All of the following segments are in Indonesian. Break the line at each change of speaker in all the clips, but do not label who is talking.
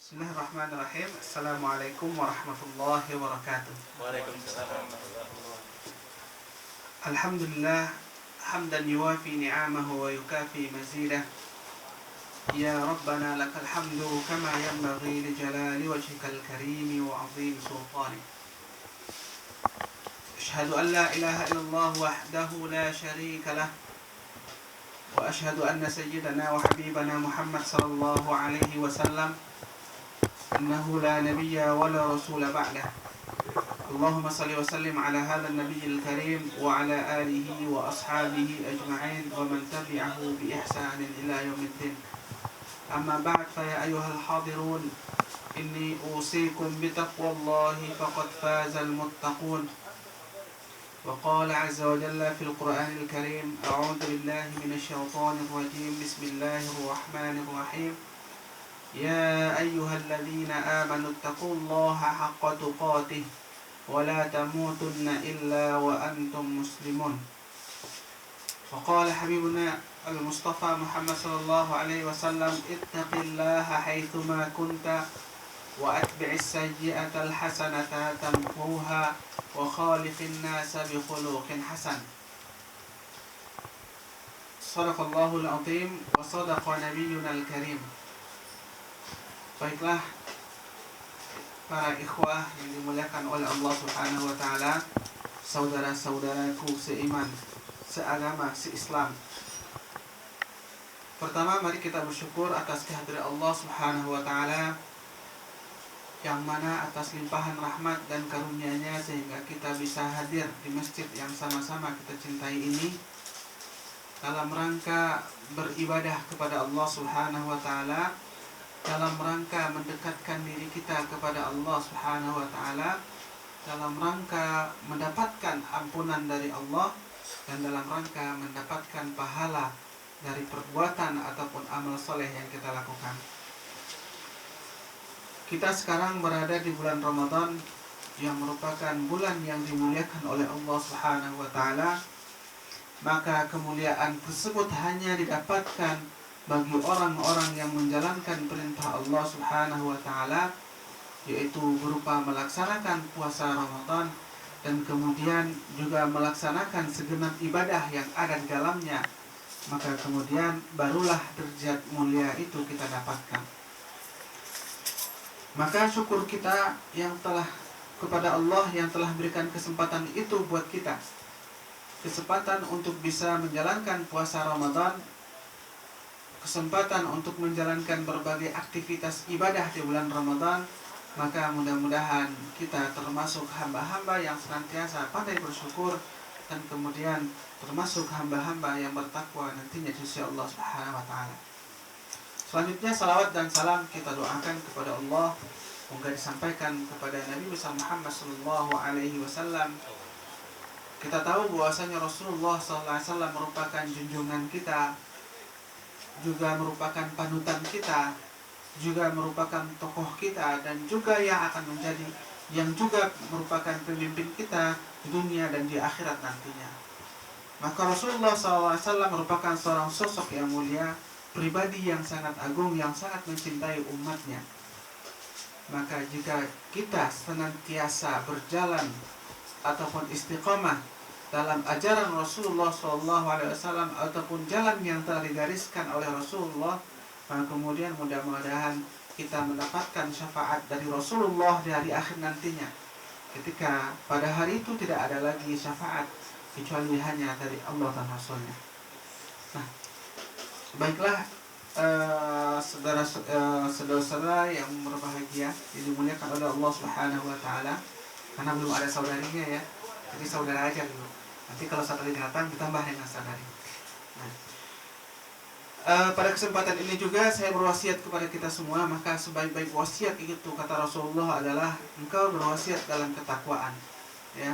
Bismillahirrahmanirrahim. Assalamualaikum warahmatullahi wabarakatuh.
Waalaikumsalam warahmatullahi wabarakatuh.
Alhamdulillah hamdan yuwafi ni'amahu wa yukafi mazidah. Ya Rabbana lakal hamdu kama yanbaghi li jalali wajhikal karimi wa 'azimi sultanik. Asyhadu an la ilaha illallah wahdahu la syarika lah. Wa asyhadu anna sayyidana wa habibana Muhammad sallallahu alaihi wasallam innahu la nabiyya wa la rasula ba'dah. Allahumma salli wa sallim ala hadha an-nabiyil karim wa ala alihi wa ashabihi ajma'in wa man tabi'ahu bi ihsanin ila yaumiddin. Amma ba'd, fa ya ayyuhal hadirun, inni usikum bi taqwallahi faqad fazal muttaqun. Wa qala 'azza wa jalla fil Qur'anil karim, a'udzu billahi minasy syaithanir rajim. Bismillahirrahmanirrahim. Ya ayyuhalladzina amanu taqullaha haqqa tuqatih wa la tamutunna illa wa antum muslimun. Wa qala habibuna al-Mustafa Muhammad sallallahu alaihi wasallam, ittaqillaha haitsuma kunta wa atbi'is sayyi'ata al-hasanata tamhuha wa khaliqin nasa bi khuluqin hasan. Shadaqallahul azim wa sadaqa nabiyyuna al-karim. Baiklah para ikhwah yang dimuliakan oleh Allah Subhanahu wa taala, saudara-saudaraku seiman, seagama, seislam. Pertama, mari kita bersyukur atas kehadiran Allah Subhanahu wa taala, yang mana atas limpahan rahmat dan karunia-Nya sehingga kita bisa hadir di masjid yang sama-sama kita cintai ini dalam rangka beribadah kepada Allah Subhanahu wa taala, dalam rangka mendekatkan diri kita kepada Allah Subhanahu wa taala, dalam rangka mendapatkan ampunan dari Allah, dan dalam rangka mendapatkan pahala dari perbuatan ataupun amal soleh yang kita lakukan. Kita sekarang berada di bulan Ramadan yang merupakan bulan yang dimuliakan oleh Allah Subhanahu wa taala. Maka kemuliaan tersebut hanya didapatkan bagi orang-orang yang menjalankan perintah Allah Subhanahu wa taala, yaitu berupa melaksanakan puasa Ramadan dan kemudian juga melaksanakan segenap ibadah yang ada di dalamnya. Maka kemudian barulah derajat mulia itu kita dapatkan. Maka syukur kita yang telah kepada Allah yang telah berikan kesempatan itu buat kita. Kesempatan untuk bisa menjalankan puasa Ramadan, kesempatan untuk menjalankan berbagai aktivitas ibadah di bulan Ramadan. Maka mudah-mudahan kita termasuk hamba-hamba yang senantiasa pandai bersyukur, dan kemudian termasuk hamba-hamba yang bertakwa nantinya di sisi Allah Subhanahu wa taala. Selanjutnya salawat dan salam kita doakan kepada Allah, semoga disampaikan kepada Nabi besar Muhammad sallallahu alaihi wasallam. Kita tahu bahwasanya Rasulullah sallallahu alaihi wasallam merupakan junjungan kita, juga merupakan panutan kita, juga merupakan tokoh kita, dan juga yang akan menjadi, yang juga merupakan pemimpin kita di dunia dan di akhirat nantinya. Maka Rasulullah SAW merupakan seorang sosok yang mulia, pribadi yang sangat agung, yang sangat mencintai umatnya. Maka jika kita senantiasa berjalan ataupun istiqamah dalam ajaran Rasulullah SAW ataupun jalan yang telah digariskan oleh Rasulullah, maka kemudian mudah-mudahan kita mendapatkan syafaat dari Rasulullah di hari akhir nantinya, ketika pada hari itu tidak ada lagi syafaat kecuali hanya dari Allah dan Rasulnya. Nah, baiklah saudara-saudara yang berbahagia, dimuliakan oleh Allah Subhanahu wa taala. Karena belum ada saudarinya ya, jadi saudara aja dulu. Nanti kalau saudari datang ditambah dengan saudari. Nah, pada kesempatan ini juga saya berwasiat kepada kita semua. Maka sebaik-baik wasiat itu, kata Rasulullah, adalah engkau berwasiat dalam ketakwaan, ya.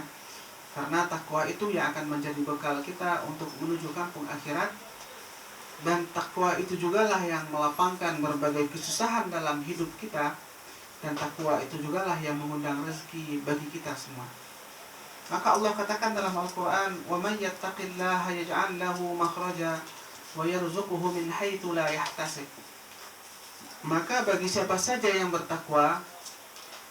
Karena takwa itu yang akan menjadi bekal kita untuk menuju kampung akhirat. Dan takwa itu jugalah yang melapangkan berbagai kesusahan dalam hidup kita. Dan takwa itu jugalah yang mengundang rezeki bagi kita semua. Maka Allah katakan dalam Al-Quran, وَمَنْ يَتَّقِ اللَّهَ يَجْعَلْ لَهُ مَخْرَجًا وَيَرْزُقُهُ مِنْ حَيْثُ لَا يَحْتَسِبُ. Maka bagi siapa saja yang bertakwa,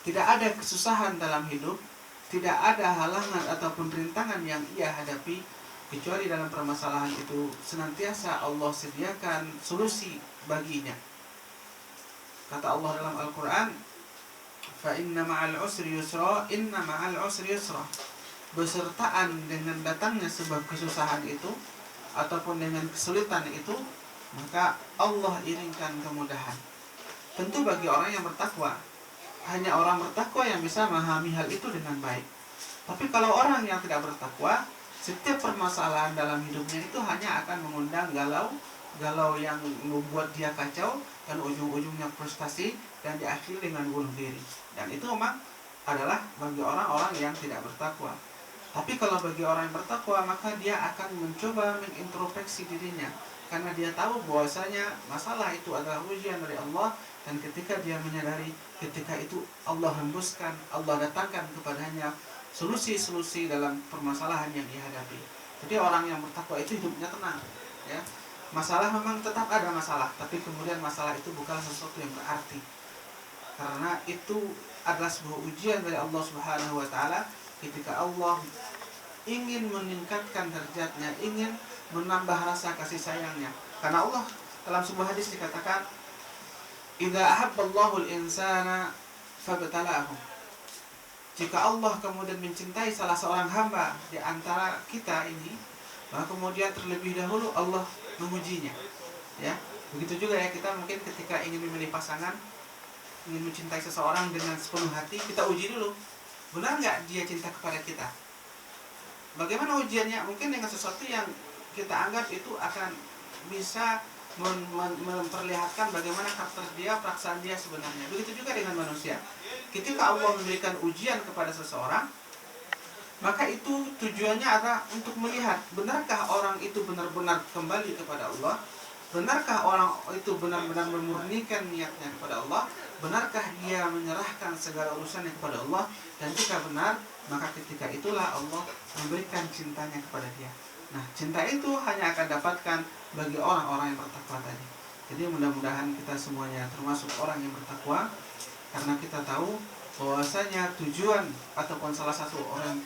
tidak ada kesusahan dalam hidup, tidak ada halangan ataupun rintangan yang ia hadapi, kecuali dalam permasalahan itu senantiasa Allah sediakan solusi baginya. Kata Allah dalam Al-Quran, fa inna ma'al usri yusra, inna ma'al usri yusra. Besertaan dengan datangnya sebuah kesusahan itu ataupun dengan kesulitan itu, maka Allah iringkan kemudahan. Tentu bagi orang yang bertakwa, hanya orang bertakwa yang bisa memahami hal itu dengan baik. Tapi kalau orang yang tidak bertakwa, setiap permasalahan dalam hidupnya itu hanya akan mengundang galau yang membuat dia kacau, dan ujung-ujungnya frustasi dan diakhiri dengan bunuh diri. Dan itu memang adalah bagi orang-orang yang tidak bertakwa. Tapi kalau bagi orang yang bertakwa, maka dia akan mencoba mengintrospeksi dirinya, karena dia tahu bahwasanya masalah itu adalah ujian dari Allah, dan ketika dia menyadari ketika itu Allah hembuskan, Allah datangkan kepadanya solusi-solusi dalam permasalahan yang dihadapi. Jadi orang yang bertakwa itu hidupnya tenang, ya. Masalah memang tetap ada masalah, tapi kemudian masalah itu bukanlah sesuatu yang berarti, karena itu adalah sebuah ujian dari Allah Subhanahu wa taala ketika Allah ingin meningkatkan derajatnya, ingin menambah rasa kasih sayangnya. Karena Allah dalam sebuah hadis dikatakan, "Idza ahabballahu al-insana fabtala'ahu." Jika Allah kemudian mencintai salah seorang hamba di antara kita ini, maka kemudian terlebih dahulu Allah mengujinya, ya. Begitu juga ya, kita mungkin ketika ingin memilih pasangan, ingin mencintai seseorang dengan sepenuh hati, kita uji dulu, benar nggak dia cinta kepada kita. Bagaimana ujiannya? Mungkin dengan sesuatu yang kita anggap itu akan bisa memperlihatkan bagaimana karakter dia, perasaan dia sebenarnya. Begitu juga dengan manusia. Ketika Allah memberikan ujian kepada seseorang, maka itu tujuannya adalah untuk melihat, benarkah orang itu benar-benar kembali kepada Allah, benarkah orang itu benar-benar memurnikan niatnya kepada Allah, benarkah dia menyerahkan segala urusannya kepada Allah. Dan jika benar, maka ketika itulah Allah memberikan cintanya kepada dia. Nah, cinta itu hanya akan dapatkan bagi orang-orang yang bertakwa tadi. Jadi mudah-mudahan kita semuanya termasuk orang yang bertakwa, karena kita tahu bahwasanya tujuan ataupun salah satu orang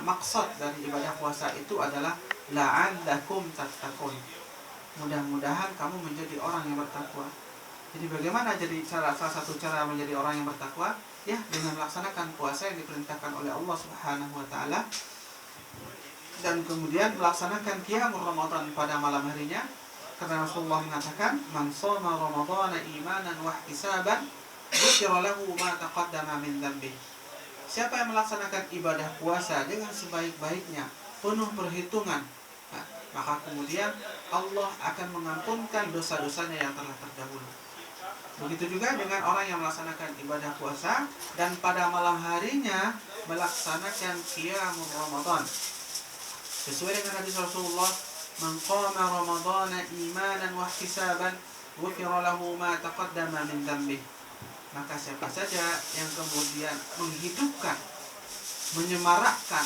maksud dari ibadah puasa itu adalah la'allakum tattaqun. Mudah-mudahan kamu menjadi orang yang bertakwa. Jadi bagaimana jadi salah satu cara menjadi orang yang bertakwa? Ya, dengan melaksanakan puasa yang diperintahkan oleh Allah Subhanahu wa taala, dan kemudian melaksanakan qiyamul Ramadan pada malam harinya. Karena Rasulullah mengatakan, "Man shoma Ramadhana imanan wa ihtisaban, ghufira lahu ma taqaddama min dhanbihi." Siapa yang melaksanakan ibadah puasa dengan sebaik-baiknya, penuh perhitungan, maka kemudian Allah akan mengampunkan dosa-dosanya yang telah terdahulu. Begitu juga dengan orang yang melaksanakan ibadah puasa dan pada malam harinya melaksanakan qiyamul Ramadan. Sesuai dengan hadis Rasulullah, "Man qama Ramadhana imanan wa ihtisaban, ghufira lahu ma taqaddama min dhanbihi." Maka siapa saja yang kemudian menghidupkan, menyemarakkan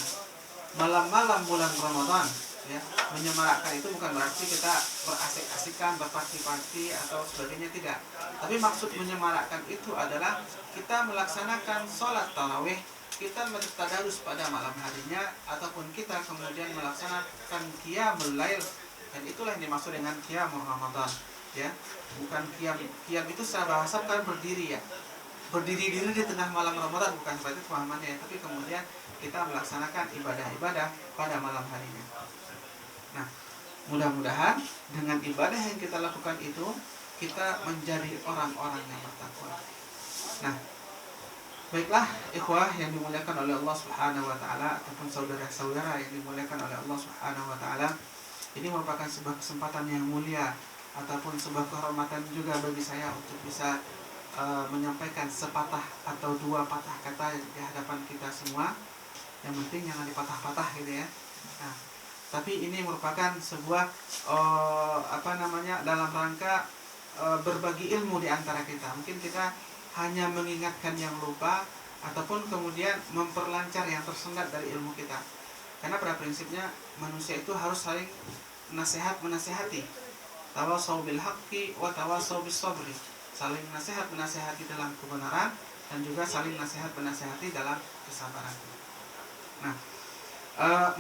malam-malam bulan Ramadan, ya, menyemarakkan itu bukan berarti kita berasik-asikan, berparti-parti atau sebagainya, tidak. Tapi maksud menyemarakkan itu adalah kita melaksanakan sholat tarawih, kita bertadarus pada malam harinya, ataupun kita kemudian melaksanakan qiyamul lail, dan itulah yang dimaksud dengan qiyamul Ramadan, ya. Bukan qiyam itu secara bahasa kan berdiri, ya, berdiri diri di tengah malam Ramadan, bukan seperti itu pemahamannya, tapi kemudian kita melaksanakan ibadah-ibadah pada malam harinya. Nah, mudah-mudahan dengan ibadah yang kita lakukan itu, kita menjadi orang-orang yang bertakwa. Nah, baiklah ikhwah yang dimuliakan oleh Allah Subhanahu wa taala, ataupun saudara-saudara yang dimuliakan oleh Allah Subhanahu wa taala, ini merupakan sebuah kesempatan yang mulia ataupun sebuah kehormatan juga bagi saya untuk bisa menyampaikan sepatah atau dua patah kata di hadapan kita semua. Yang penting jangan dipatah-patah gitu ya. Nah, tapi ini merupakan sebuah dalam rangka berbagi ilmu di antara kita. Mungkin kita hanya mengingatkan yang lupa, ataupun kemudian memperlancar yang tersendat dari ilmu kita. Karena pada prinsipnya manusia itu harus saling menasehati. tawasau bil haqqi wa tawasau bis sabri. Saling nasihat menasihati dalam kebenaran dan juga saling nasihat menasihati dalam kesabaran. Nah,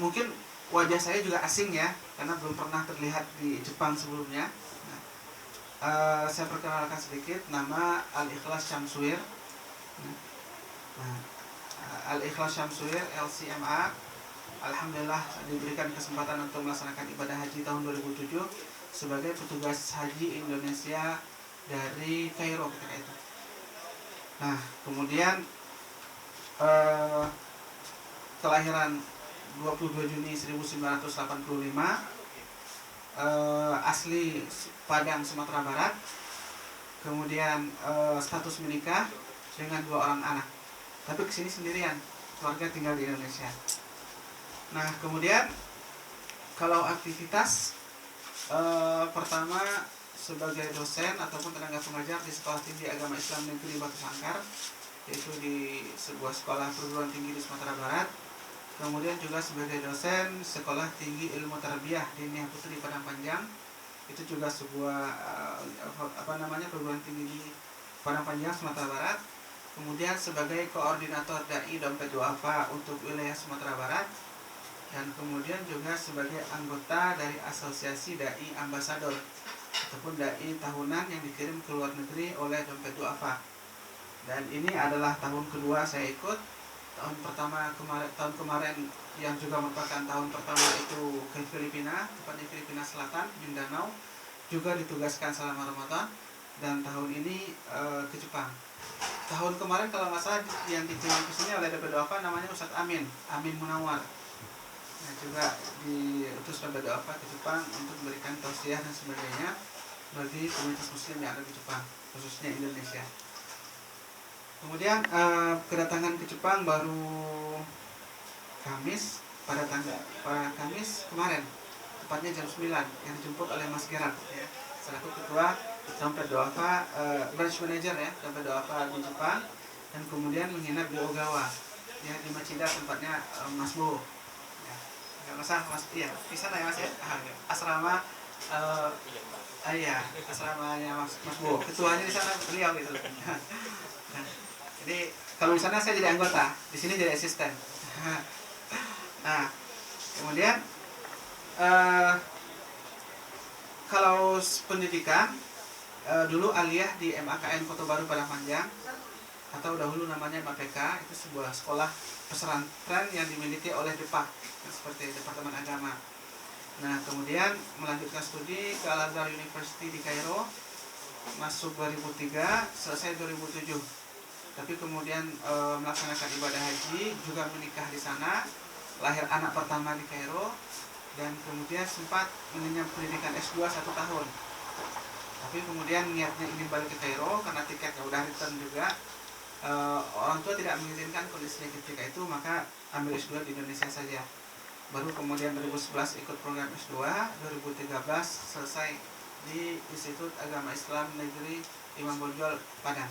mungkin wajah saya juga asing ya, karena belum pernah terlihat di Jepang sebelumnya. Nah, saya perkenalkan sedikit, nama Al-Ikhlas Syamsuir. Nah, Al-Ikhlas Syamsuir LCMA. Alhamdulillah diberikan kesempatan untuk melaksanakan ibadah haji tahun 2007 sebagai petugas haji Indonesia dari Kairo ketika itu. Nah, kemudian kelahiran 22 Juni 1985, asli Padang, Sumatera Barat. Kemudian status menikah dengan 2 orang anak. Tapi kesini sendirian, keluarga tinggal di Indonesia. Nah, kemudian kalau aktivitas pertama sebagai dosen ataupun tenaga pengajar di Sekolah Tinggi Agama Islam Negeri Batu Sangkar, yaitu di sebuah sekolah perguruan tinggi di Sumatera Barat. Kemudian juga sebagai dosen Sekolah Tinggi Ilmu Tarbiyah di Nia Putri Padang Panjang. Itu juga sebuah perguruan tinggi di Padang Panjang, Sumatera Barat. Kemudian sebagai koordinator dai Dompet Duafa untuk wilayah Sumatera Barat. Dan kemudian juga sebagai anggota dari Asosiasi Dai Ambasador ataupun dai tahunan yang dikirim ke luar negeri oleh Dompet Duafa. Dan ini adalah tahun kedua saya ikut. Tahun kemarin yang juga merupakan tahun pertama itu ke Filipina, tepatnya Filipina Selatan, Mindanao, juga ditugaskan selama Ramadan. Dan tahun ini ke Jepang. Tahun kemarin kalau nggak salah yang dikirim ke sini oleh Dompet Duafa namanya Ustadz Amin Munawar. Nah, juga diutus Dompet Duafa ke Jepang untuk memberikan tausiah dan sebagainya bagi komunitas muslim yang ada di Jepang, khususnya Indonesia. Kemudian kedatangan ke Jepang baru Kamis, pada Kamis kemarin, tepatnya jam 9, yang dijemput oleh Mas Gerard ya, selaku ketua Dompet Duafa, branch manager ya Dompet Duafa di Jepang, dan kemudian menginap di Ogawa ya, di Machida tempatnya Mas Bo. Nggak masalah Mas, iya di sana ya Mas ya, asrama asramanya Mas Bo, ketuanya di sana beliau gitu. Nah, jadi kalau di sana saya jadi anggota, di sini jadi asisten. Nah, kemudian kalau pendidikan dulu aliyah di MAKN Kota Baru Padang Panjang, atau dahulu namanya MAPK, itu sebuah sekolah pesantren yang dimiliki oleh DEPAK, seperti Departemen Agama. Nah, kemudian melanjutkan studi ke Al-Azhar University di Kairo, masuk 2003, selesai 2007. Tapi kemudian melaksanakan ibadah haji, juga menikah di sana, lahir anak pertama di Kairo, dan kemudian sempat mengenyam pendidikan S2 1 tahun. Tapi kemudian niatnya ingin balik ke Kairo karena tiketnya udah return juga. Orang tua tidak mengizinkan kondisinya ketika itu, maka ambil S2 di Indonesia saja. Baru kemudian 2011 ikut program S2, 2013 selesai di Institut Agama Islam Negeri Imam Bonjol Padang.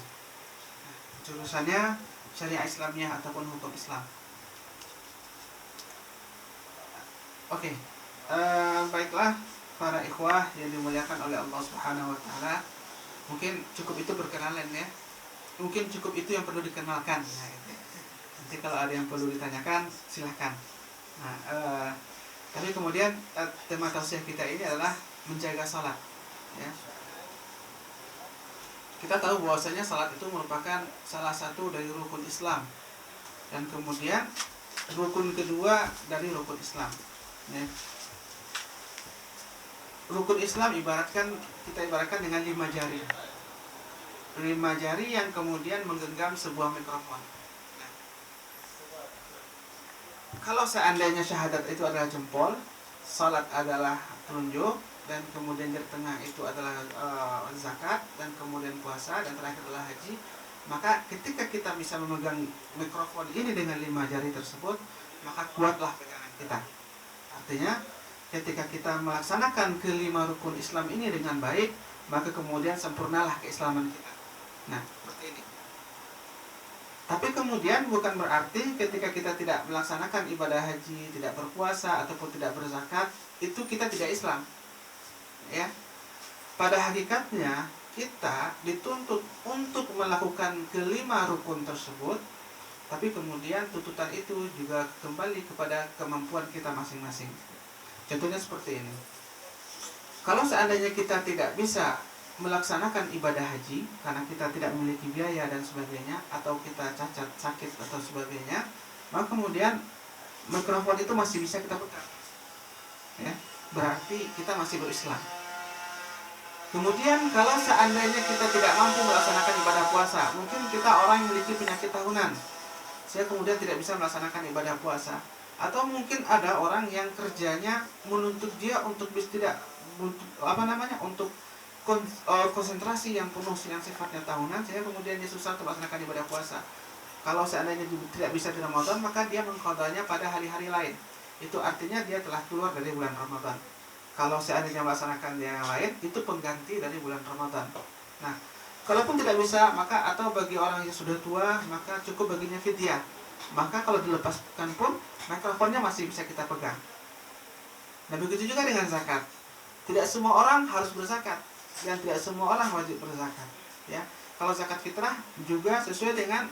Jurusannya Syariah Islamiyah ataupun Hukum Islam. Oke, baiklah para ikhwah yang dimuliakan oleh Allah Subhanahu Wa Taala. Mungkin cukup itu perkenalan ya. Mungkin cukup itu yang perlu dikenalkan. Nah, nanti kalau ada yang perlu ditanyakan silahkan. Nah, tapi kemudian tema tausiah kita ini adalah menjaga salat. Ya. Kita tahu bahwasanya salat itu merupakan salah satu dari rukun Islam, dan kemudian rukun kedua dari rukun Islam. Ya. Rukun Islam kita ibaratkan dengan 5 jari. 5 jari yang kemudian menggenggam sebuah mikrofon. Nah, kalau seandainya syahadat itu adalah jempol, salat adalah telunjuk, dan kemudian jari tengah itu adalah zakat, dan kemudian puasa, dan terakhir adalah haji, maka ketika kita bisa memegang mikrofon ini dengan 5 jari tersebut, maka kuatlah pegangan kita. Artinya ketika kita melaksanakan kelima rukun Islam ini dengan baik, maka kemudian sempurnalah keislaman kita. Nah, seperti ini. Tapi kemudian bukan berarti ketika kita tidak melaksanakan ibadah haji, tidak berpuasa ataupun tidak berzakat, itu kita tidak Islam. Ya. pada hakikatnya kita dituntut untuk melakukan kelima rukun tersebut, tapi kemudian tuntutan itu juga kembali kepada kemampuan kita masing-masing. Contohnya seperti ini. Kalau seandainya kita tidak bisa melaksanakan ibadah haji karena kita tidak memiliki biaya dan sebagainya, atau kita cacat, sakit atau sebagainya, maka kemudian mikrofon itu masih bisa kita pegang, ya, berarti kita masih berislam. Kemudian kalau seandainya kita tidak mampu melaksanakan ibadah puasa, mungkin kita orang yang memiliki penyakit tahunan, saya kemudian tidak bisa melaksanakan ibadah puasa, atau mungkin ada orang yang kerjanya menuntut dia untuk untuk konsentrasi yang penuh yang sifatnya tahunan, sehingga kemudian dia susah untuk melaksanakan ibadah puasa. Kalau seandainya tidak bisa di Ramadan, maka dia mengqadanya pada hari-hari lain. Itu artinya dia telah keluar dari bulan Ramadan. Kalau seandainya melaksanakan yang lain, itu pengganti dari bulan Ramadan. Nah, kalaupun tidak bisa, maka atau bagi orang yang sudah tua, maka cukup baginya fidyah. Maka kalau dilepaskan pun, mikrofonnya masih bisa kita pegang. Nah, begitu juga dengan zakat. Tidak semua orang harus berzakat, dan tidak semua orang wajib berzakat. Ya, kalau zakat fitrah juga sesuai dengan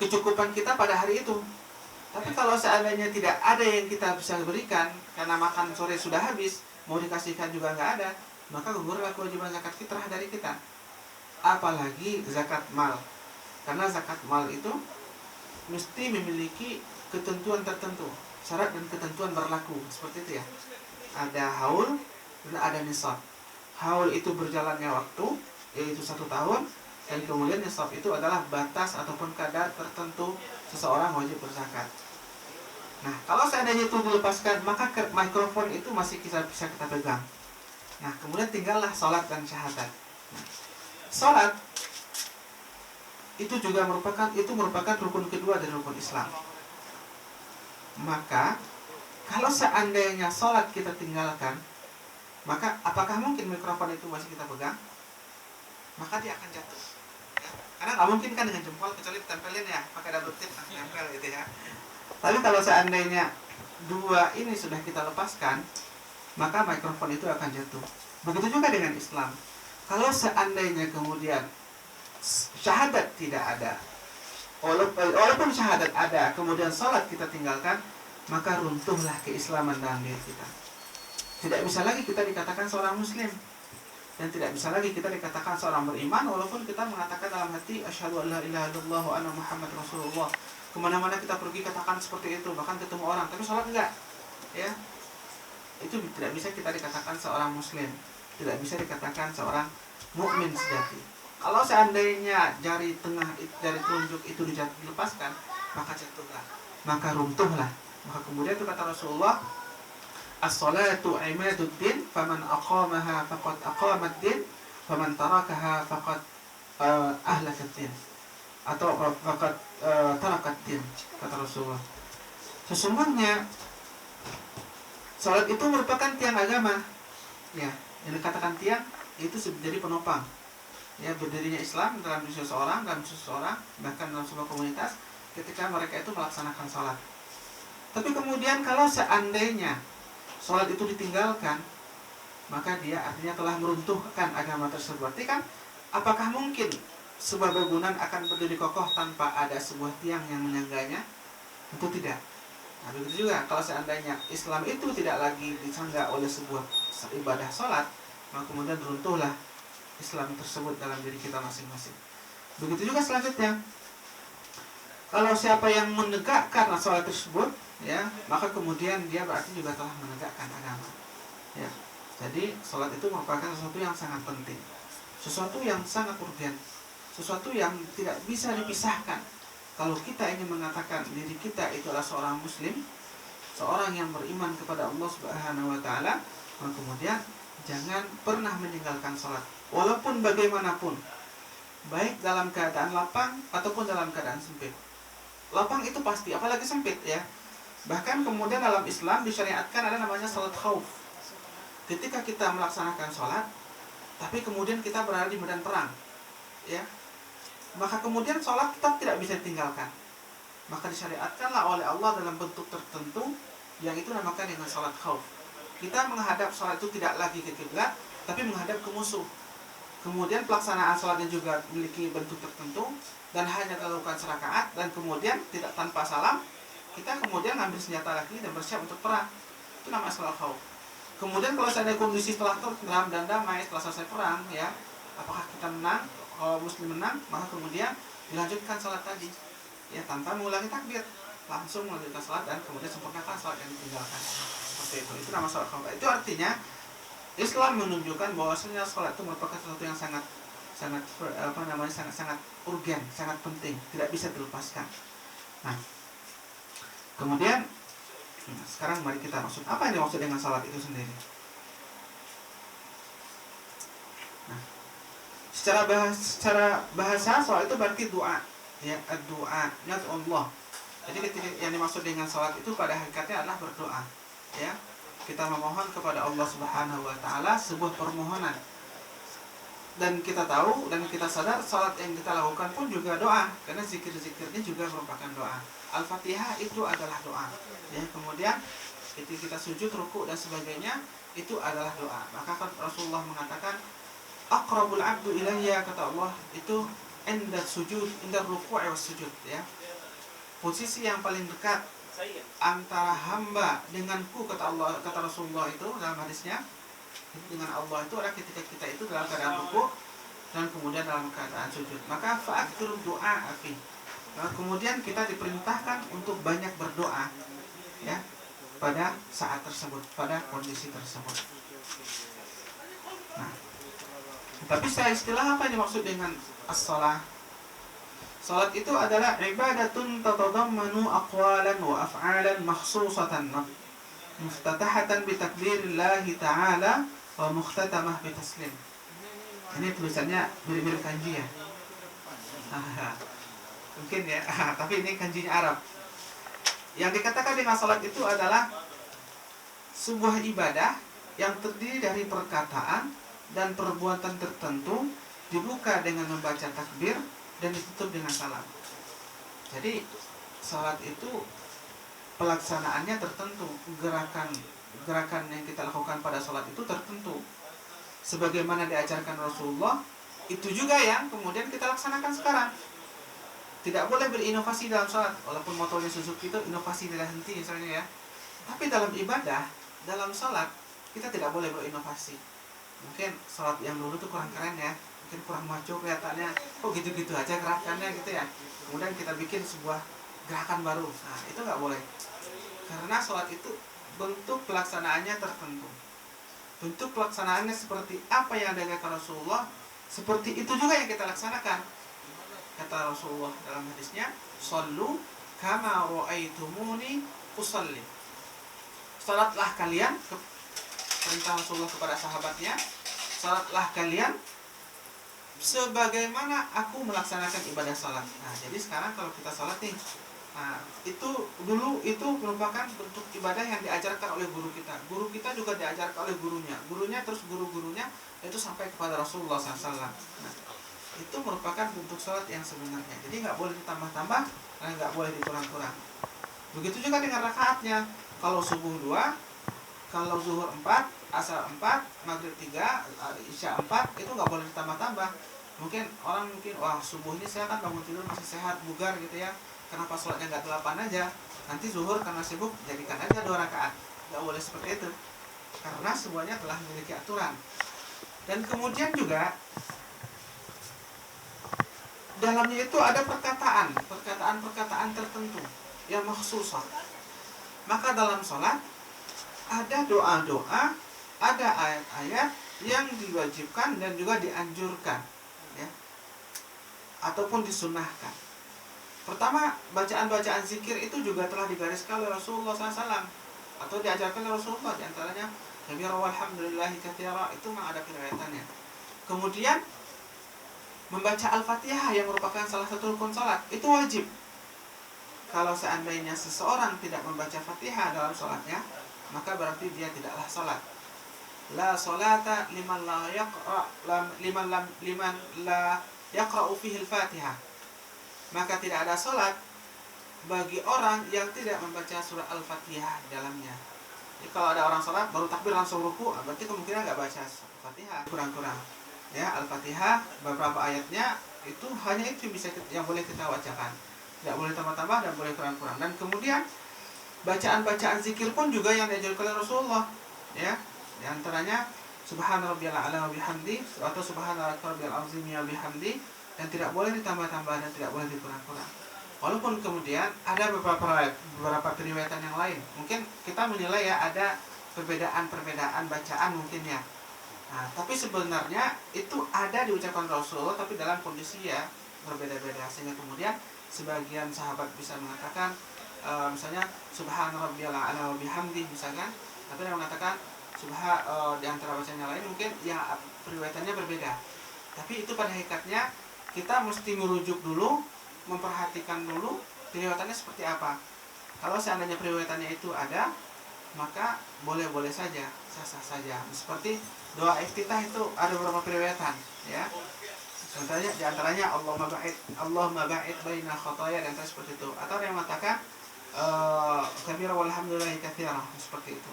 kecukupan kita pada hari itu. Tapi kalau seandainya tidak ada yang kita bisa berikan karena makan sore sudah habis, mau dikasihkan juga nggak ada, maka gugurlah kewajiban zakat fitrah dari kita. Apalagi zakat mal, karena zakat mal itu mesti memiliki ketentuan tertentu, syarat dan ketentuan berlaku seperti itu ya. Ada haul dan ada nisab. Haul itu berjalannya waktu, yaitu 1 tahun, dan kemudian nisab itu adalah batas ataupun kadar tertentu seseorang wajib berzakat. Nah, kalau seandainya itu dilepaskan, maka mikrofon itu masih bisa kita pegang. Nah, kemudian tinggallah sholat dan syahadat. Nah, sholat itu juga merupakan rukun kedua dari rukun Islam. Maka kalau seandainya sholat kita tinggalkan, maka apakah mungkin mikrofon itu masih kita pegang? Maka dia akan jatuh. Ya. Karena nggak mungkin kan dengan jempol, kecuali ditempelin ya, pakai double tip tempel gitu ya. Tapi kalau seandainya dua ini sudah kita lepaskan, maka mikrofon itu akan jatuh. Begitu juga dengan Islam. Kalau seandainya kemudian syahadat tidak ada, walaupun syahadat ada, kemudian sholat kita tinggalkan, maka runtuhlah keislaman dalam diri kita. Tidak bisa lagi kita dikatakan seorang muslim, dan tidak bisa lagi kita dikatakan seorang beriman walaupun kita mengatakan dalam hati asyhadu an la ilaha illallah wa anna muhammad rasulullah. Kemana-mana kita pergi katakan seperti itu, bahkan ketemu orang, tapi sholat enggak, ya, itu tidak bisa kita dikatakan seorang muslim, tidak bisa dikatakan seorang mukmin sejati. Kalau seandainya jari tengah, jari telunjuk itu dilepaskan, maka jatuhlah, maka runtuhlah. Maka kemudian itu kata Rasulullah, as-salatu imaduddin, faman aqamaha faqad aqamaddin, faman tarakaha faqad ahlakaddin, atau faqad tarakaddin, kata Rasulullah. Sesungguhnya salat itu merupakan tiang agama. Ya, yang dikatakan tiang itu menjadi penopang. Ya, berdirinya Islam dalam diri seseorang, bahkan dalam sebuah komunitas ketika mereka itu melaksanakan salat. Tapi kemudian kalau seandainya salat itu ditinggalkan, maka dia artinya telah meruntuhkan agama tersebut. Berarti kan, apakah mungkin sebuah bangunan akan berdiri kokoh tanpa ada sebuah tiang yang menyangganya? Tentu tidak. Nah, begitu juga kalau seandainya Islam itu tidak lagi disangga oleh sebuah ibadah salat, maka kemudian runtuhlah Islam tersebut dalam diri kita masing-masing. Begitu juga selanjutnya, kalau siapa yang menegakkan salat tersebut, ya, maka kemudian dia berarti juga telah menegakkan agama. Ya, jadi salat itu merupakan sesuatu yang sangat penting, sesuatu yang sangat urgen, sesuatu yang tidak bisa dipisahkan. Kalau kita ingin mengatakan diri kita itu adalah seorang muslim, seorang yang beriman kepada Allah Subhanahu wa taala, maka kemudian jangan pernah meninggalkan salat walaupun bagaimanapun, baik dalam keadaan lapang ataupun dalam keadaan sempit. Lapang itu pasti, apalagi sempit ya. Bahkan kemudian dalam Islam disyariatkan ada namanya salat khauf. Ketika kita melaksanakan salat, tapi kemudian kita berada di medan perang, ya, maka kemudian salat tetap tidak bisa ditinggalkan. Maka disyariatkanlah oleh Allah dalam bentuk tertentu yang itu namakan dengan salat khauf. Kita menghadap salat itu tidak lagi ke kiblat, tapi menghadap ke musuh. Kemudian pelaksanaan sholatnya juga memiliki bentuk tertentu dan hanya dilakukan serakaat, dan kemudian tidak tanpa salam kita kemudian ngambil senjata lagi dan bersiap untuk perang. Itu namanya sholat khauf. Kemudian kalau ada kondisi setelah tenteram dan damai setelah selesai perang, ya, apakah kita menang? Kalau muslim menang, maka kemudian dilanjutkan sholat tadi, ya, tanpa mengulangi takbir, langsung melanjutkan sholat dan kemudian sempurnakan sholat yang ditinggalkan. Seperti itu. Itu nama sholat khauf. Itu artinya Islam menunjukkan bahwasanya sholat itu merupakan sesuatu yang sangat urgen, sangat penting, tidak bisa dilepaskan. Nah, kemudian sekarang mari kita maksud apa yang dimaksud dengan sholat itu sendiri. Nah, secara bahasa sholat itu berarti doa, ya, doa, niat Allah. Jadi yang dimaksud dengan sholat itu pada hakikatnya adalah berdoa, ya. Kita memohon kepada Allah Subhanahu wa taala sebuah permohonan. Dan kita tahu dan kita sadar salat yang kita lakukan pun juga doa, karena zikir-zikirnya juga merupakan doa. Al-Fatihah itu adalah doa. Ya, kemudian ketika kita sujud, rukuk dan sebagainya itu adalah doa. Maka kan Rasulullah mengatakan aqrabul abdu ilayya, kata Allah, itu inda sujud, inda ruku' was sujud, ya. Posisi yang paling dekat antara hamba denganku, kata Allah, kata Rasulullah itu dalam hadisnya, dengan Allah itu adalah ketika kita itu dalam keadaan rukuk dan kemudian dalam keadaan sujud. Maka fa'akthir doa afi. Kemudian kita diperintahkan untuk banyak berdoa, ya, pada saat tersebut, pada kondisi tersebut. Nah, tapi saya istilah apa yang dimaksud dengan as-shalah? Salat itu adalah ibadatun tatadammanu aqwalan wa af'alan makhsusatan muftatahatan bi takbirillahi ta'ala wa mukhtatamah bi taslim. Ini tulisannya mirip-mirip kanji, ya. Mungkin, ya, tapi ini kanjinya Arab. Yang dikatakan dengan salat itu adalah sebuah ibadah yang terdiri dari perkataan dan perbuatan tertentu, dibuka dengan membaca takbir dan ditutup dengan salam. Jadi salat itu pelaksanaannya tertentu, gerakan yang kita lakukan pada salat itu tertentu, sebagaimana diajarkan Rasulullah. Itu juga yang kemudian kita laksanakan sekarang. Tidak boleh berinovasi dalam salat, walaupun motornya Suzuki itu inovasi tidak henti misalnya, ya. Tapi dalam ibadah, dalam salat kita tidak boleh berinovasi. Mungkin salat yang dulu itu kurang keren, ya, mungkin kurang maco kelihatannya, kok gitu-gitu aja gerakannya gitu, ya. Kemudian kita bikin sebuah gerakan baru. Nah, itu nggak boleh. Karena sholat itu bentuk pelaksanaannya tertentu. Bentuk pelaksanaannya seperti apa yang diajarkan Rasulullah, seperti itu juga yang kita laksanakan. Kata Rasulullah dalam hadisnya, "Shallu kama ra'aitumuni usalli." Salatlah kalian, perintah Rasulullah kepada sahabatnya, salatlah kalian sebagaimana aku melaksanakan ibadah salat. Nah, jadi sekarang kalau kita salat nih, nah, itu dulu itu merupakan bentuk ibadah yang diajarkan oleh guru kita. Guru kita juga diajarkan oleh gurunya, terus guru-gurunya, itu sampai kepada Rasulullah SAW. Nah, itu merupakan bentuk salat yang sebenarnya. Jadi nggak boleh ditambah-tambah, dan nggak boleh dikurang-kurang. Begitu juga dengan rakaatnya. Kalau subuh 2, kalau zuhur 4, asar 4, maghrib 3, isya 4, itu nggak boleh ditambah-tambah. Mungkin orang wah, subuh ini saya kan bangun tidur masih sehat, bugar gitu, ya. Kenapa sholatnya nggak 8 aja? Nanti zuhur karena sibuk jadikan aja 2 rakaat. Nggak boleh seperti itu, karena semuanya telah memiliki aturan. Dan kemudian juga dalamnya itu ada perkataan tertentu yang makhsusah. Maka dalam sholat ada doa-doa, ada ayat-ayat yang diwajibkan dan juga dianjurkan, ya, ataupun disunnahkan. Pertama, bacaan-bacaan zikir itu juga telah digariskan oleh Rasulullah SAW atau diajarkan oleh Rasulullah, diantaranya Kabira walhamdulillahi katsira, itu memang ada riwayatannya. Kemudian membaca Al-Fatihah yang merupakan salah satu rukun salat itu wajib. Kalau seandainya seseorang tidak membaca Fatihah dalam salatnya, maka berarti dia tidaklah salat. La salata liman la yaqra'u fihi al-Fatihah. Maka tidak ada salat bagi orang yang tidak membaca surah Al-Fatihah di dalamnya. Jadi kalau ada orang salat baru takbir langsung ruku, berarti kemungkinan nggak baca Al-Fatihah kurang-kurang. Ya, Al-Fatihah beberapa ayatnya itu hanya itu yang boleh kita bacakan. Tidak boleh tambah-tambah dan boleh kurang-kurang. Dan kemudian bacaan-bacaan zikir pun juga yang diajarkan oleh Rasulullah. Ya, di antaranya Subhana rabbiyal a'la wa bihamdi atau Subhana rabbiyal azim wa bihamdi, dan tidak boleh ditambah-tambah dan tidak boleh dikurang-kurang. Walaupun kemudian ada beberapa periwayatan yang lain. Mungkin kita menilai ya ada perbedaan bacaan mungkin ya. Nah, tapi sebenarnya itu ada diucapkan Rasul tapi dalam kondisi ya berbeda-beda, sehingga kemudian sebagian sahabat bisa mengatakan misalnya Subhana rabbiyal a'la wa bihamdi misalkan, tapi ada yang mengatakan di antara bacaan yang lain mungkin ya periwayatannya berbeda. Tapi itu pada hakikatnya kita mesti merujuk dulu, memperhatikan dulu periwayatannya seperti apa. Kalau seandainya periwayatannya itu ada, maka boleh-boleh saja, sah-sah saja. Seperti doa iftitah itu ada beberapa periwayatan, ya. Contohnya di antaranya Allahumma ba'id baina khataaya, dan seperti itu. Atau yang mengatakan kabira walhamdulillahi katsira, seperti itu.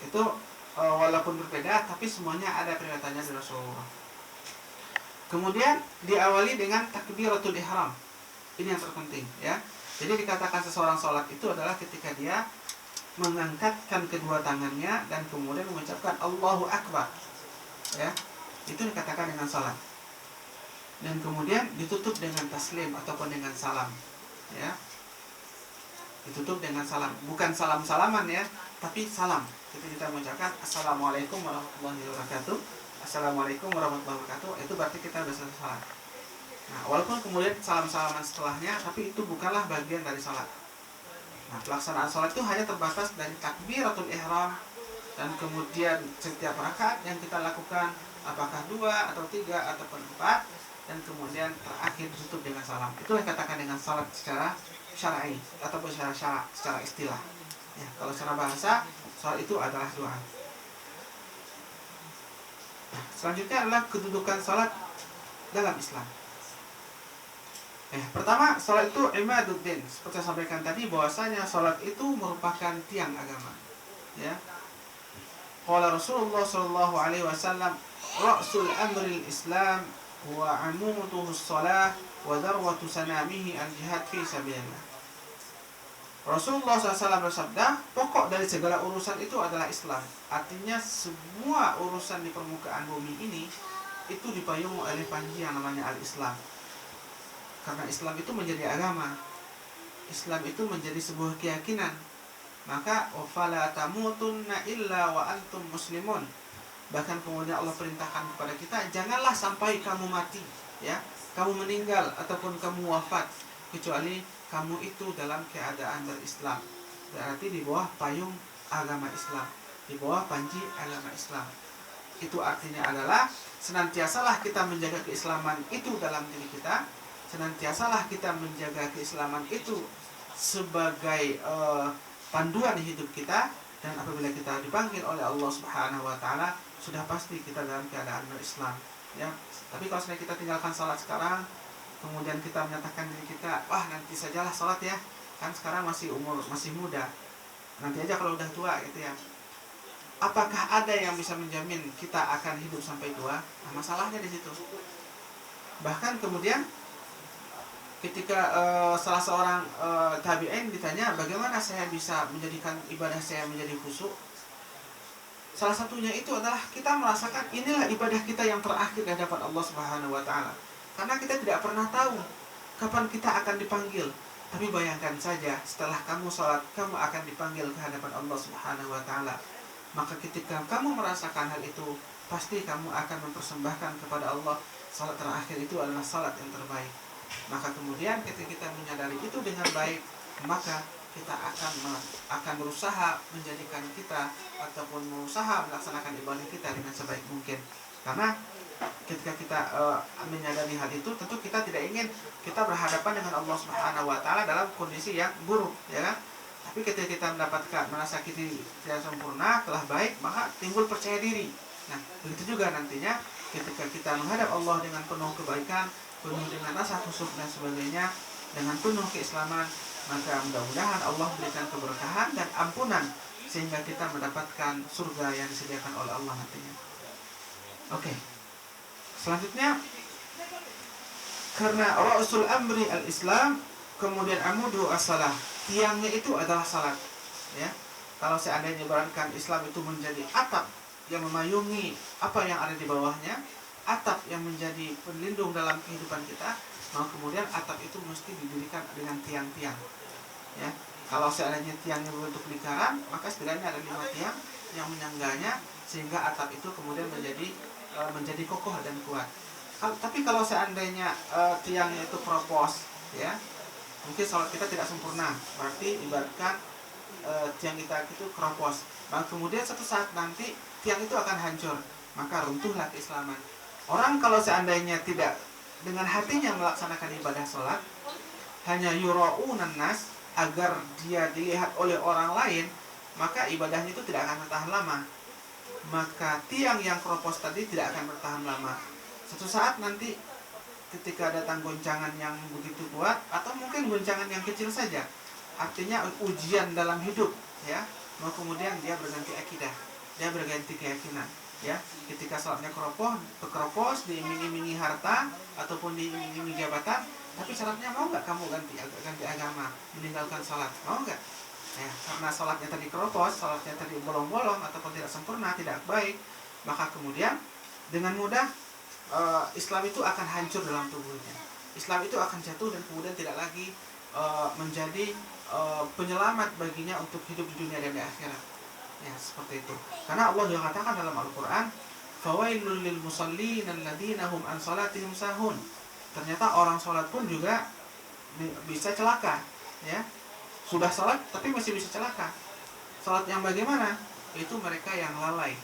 Itu walaupun berbeda tapi semuanya ada periwayatannya dari Rasulullah. Kemudian diawali dengan takbiratul ihram. Ini yang terpenting, ya. Jadi dikatakan seseorang sholat itu adalah ketika dia mengangkatkan kedua tangannya dan kemudian mengucapkan Allahu Akbar, ya. Itu dikatakan dengan sholat. Dan kemudian ditutup dengan taslim ataupun dengan salam, ya. Ditutup dengan salam, bukan salam-salaman ya, tapi salam. Kita mengucapkan Assalamualaikum warahmatullahi wabarakatuh, Assalamualaikum warahmatullahi wabarakatuh, itu berarti kita sudah selesai salat. Nah, walaupun kemudian salam-salaman setelahnya, tapi itu bukanlah bagian dari salat. Nah, pelaksanaan salat itu hanya terbatas dari takbiratul ihram, dan kemudian setiap rakaat yang kita lakukan apakah 2 atau 3 ataupun 4, dan kemudian terakhir ditutup dengan salam. Itulah katakan dengan salat secara syar'i ataupun secara istilah. Ya, kalau secara bahasa, salat itu adalah doa. Nah, selanjutnya adalah kedudukan salat dalam Islam. Pertama, salat itu imaduddin. Seperti saya sampaikan tadi, bahwasanya salat itu merupakan tiang agama. Ya. Qala Rasulullah sallallahu alaihi wasallam, ra'sul amril Islam wa amuduhu shalah wa darwatu sanamihi al-jihad fi sabilillah. Rasulullah SAW bersabda, pokok dari segala urusan itu adalah Islam. Artinya semua urusan di permukaan bumi ini itu dipayungi oleh panji yang namanya al-Islam. Karena Islam itu menjadi agama, Islam itu menjadi sebuah keyakinan. Maka wafala tamutunna illa wa antum muslimun. Bahkan kemudian Allah perintahkan kepada kita, janganlah sampai kamu mati, ya, kamu meninggal ataupun kamu wafat, kecuali kamu itu dalam keadaan berislam. Berarti di bawah payung agama Islam, di bawah panji agama Islam. Itu artinya adalah senantiasalah kita menjaga keislaman itu dalam diri kita, senantiasalah kita menjaga keislaman itu sebagai panduan hidup kita, dan apabila kita dipanggil oleh Allah Subhanahu wa taala, sudah pasti kita dalam keadaan berislam, ya. Tapi kalau misalnya kita tinggalkan salat sekarang, kemudian kita menyatakan diri kita, wah nanti sajalah salat ya, kan sekarang masih muda, nanti aja kalau udah tua gitu ya. Apakah ada yang bisa menjamin kita akan hidup sampai tua? Nah, masalahnya di situ. Bahkan kemudian ketika salah seorang tabi'in ditanya, bagaimana saya bisa menjadikan ibadah saya menjadi khusyuk? Salah satunya itu adalah kita merasakan inilah ibadah kita yang terakhir di hadapan Allah Subhanahu wa taala. Karena kita tidak pernah tahu kapan kita akan dipanggil. Tapi bayangkan saja, setelah kamu sholat, kamu akan dipanggil ke hadapan Allah Subhanahu wa taala. Maka ketika kamu merasakan hal itu, pasti kamu akan mempersembahkan kepada Allah, salat terakhir itu adalah salat yang terbaik. Maka kemudian ketika kita menyadari itu dengan baik, maka kita akan berusaha menjadikan kita ataupun berusaha melaksanakan ibadah kita dengan sebaik mungkin. Karena ketika kita menyadari hal itu, tentu kita tidak ingin kita berhadapan dengan Allah Subhanahu wa taala dalam kondisi yang buruk, ya kan? Tapi ketika kita merasa kita tidak sempurna, telah baik, maka timbul percaya diri. Nah, begitu juga nantinya ketika kita menghadap Allah dengan penuh kebaikan, penuh dengan rasa khusyuk dan sebagainya, dengan penuh keislaman, maka mudah-mudahan Allah berikan keberkahan dan ampunan sehingga kita mendapatkan surga yang disediakan oleh Allah nantinya. Oke. Selanjutnya, karena ra'sul amri al-Islam, kemudian amudu as-salah, tiangnya itu adalah salat. Ya. Kalau seandainya ibaratkan Islam itu menjadi atap yang memayungi apa yang ada di bawahnya, atap yang menjadi pelindung dalam kehidupan kita, maka kemudian atap itu mesti didirikan dengan tiang-tiang. Ya. Kalau seandainya tiangnya berbentuk lingkaran, maka setidaknya ada 5 tiang yang menyangganya sehingga atap itu kemudian menjadi kokoh dan kuat. Tapi kalau seandainya tiangnya itu keropos, ya, mungkin sholat kita tidak sempurna. Berarti ibaratkan tiang kita itu keropos. Maka kemudian suatu saat nanti tiang itu akan hancur, maka runtuhlah keislaman. Orang kalau seandainya tidak dengan hatinya melaksanakan ibadah sholat, hanya yura'unan nas, agar dia dilihat oleh orang lain, maka ibadahnya itu tidak akan bertahan lama. Maka tiang yang keropos tadi tidak akan bertahan lama. Suatu saat nanti ketika datang goncangan yang begitu kuat, atau mungkin goncangan yang kecil saja, artinya ujian dalam hidup, ya, mau kemudian dia berganti akidah, dia berganti keyakinan, ya. Ketika sholatnya keropos, diiming-imingi harta ataupun diiming-imingi jabatan, tapi syaratnya mau nggak kamu ganti agama, meninggalkan sholat, mau nggak? Ya, karena sholatnya tadi keropos, sholatnya tadi bolong-bolong ataupun tidak sempurna, tidak baik, maka kemudian dengan mudah Islam itu akan hancur dalam tubuhnya. Islam itu akan jatuh dan kemudian tidak lagi menjadi penyelamat baginya untuk hidup di dunia dan di akhirat. Ya, seperti itu. Karena Allah juga katakan dalam Al-Qur'an, "Fawailul lil musallin alladziina hum an shalatihim sahun." Ternyata orang sholat pun juga bisa celaka, ya. Sudah sholat tapi masih bisa celaka. Sholat yang bagaimana? Itu mereka yang lalai,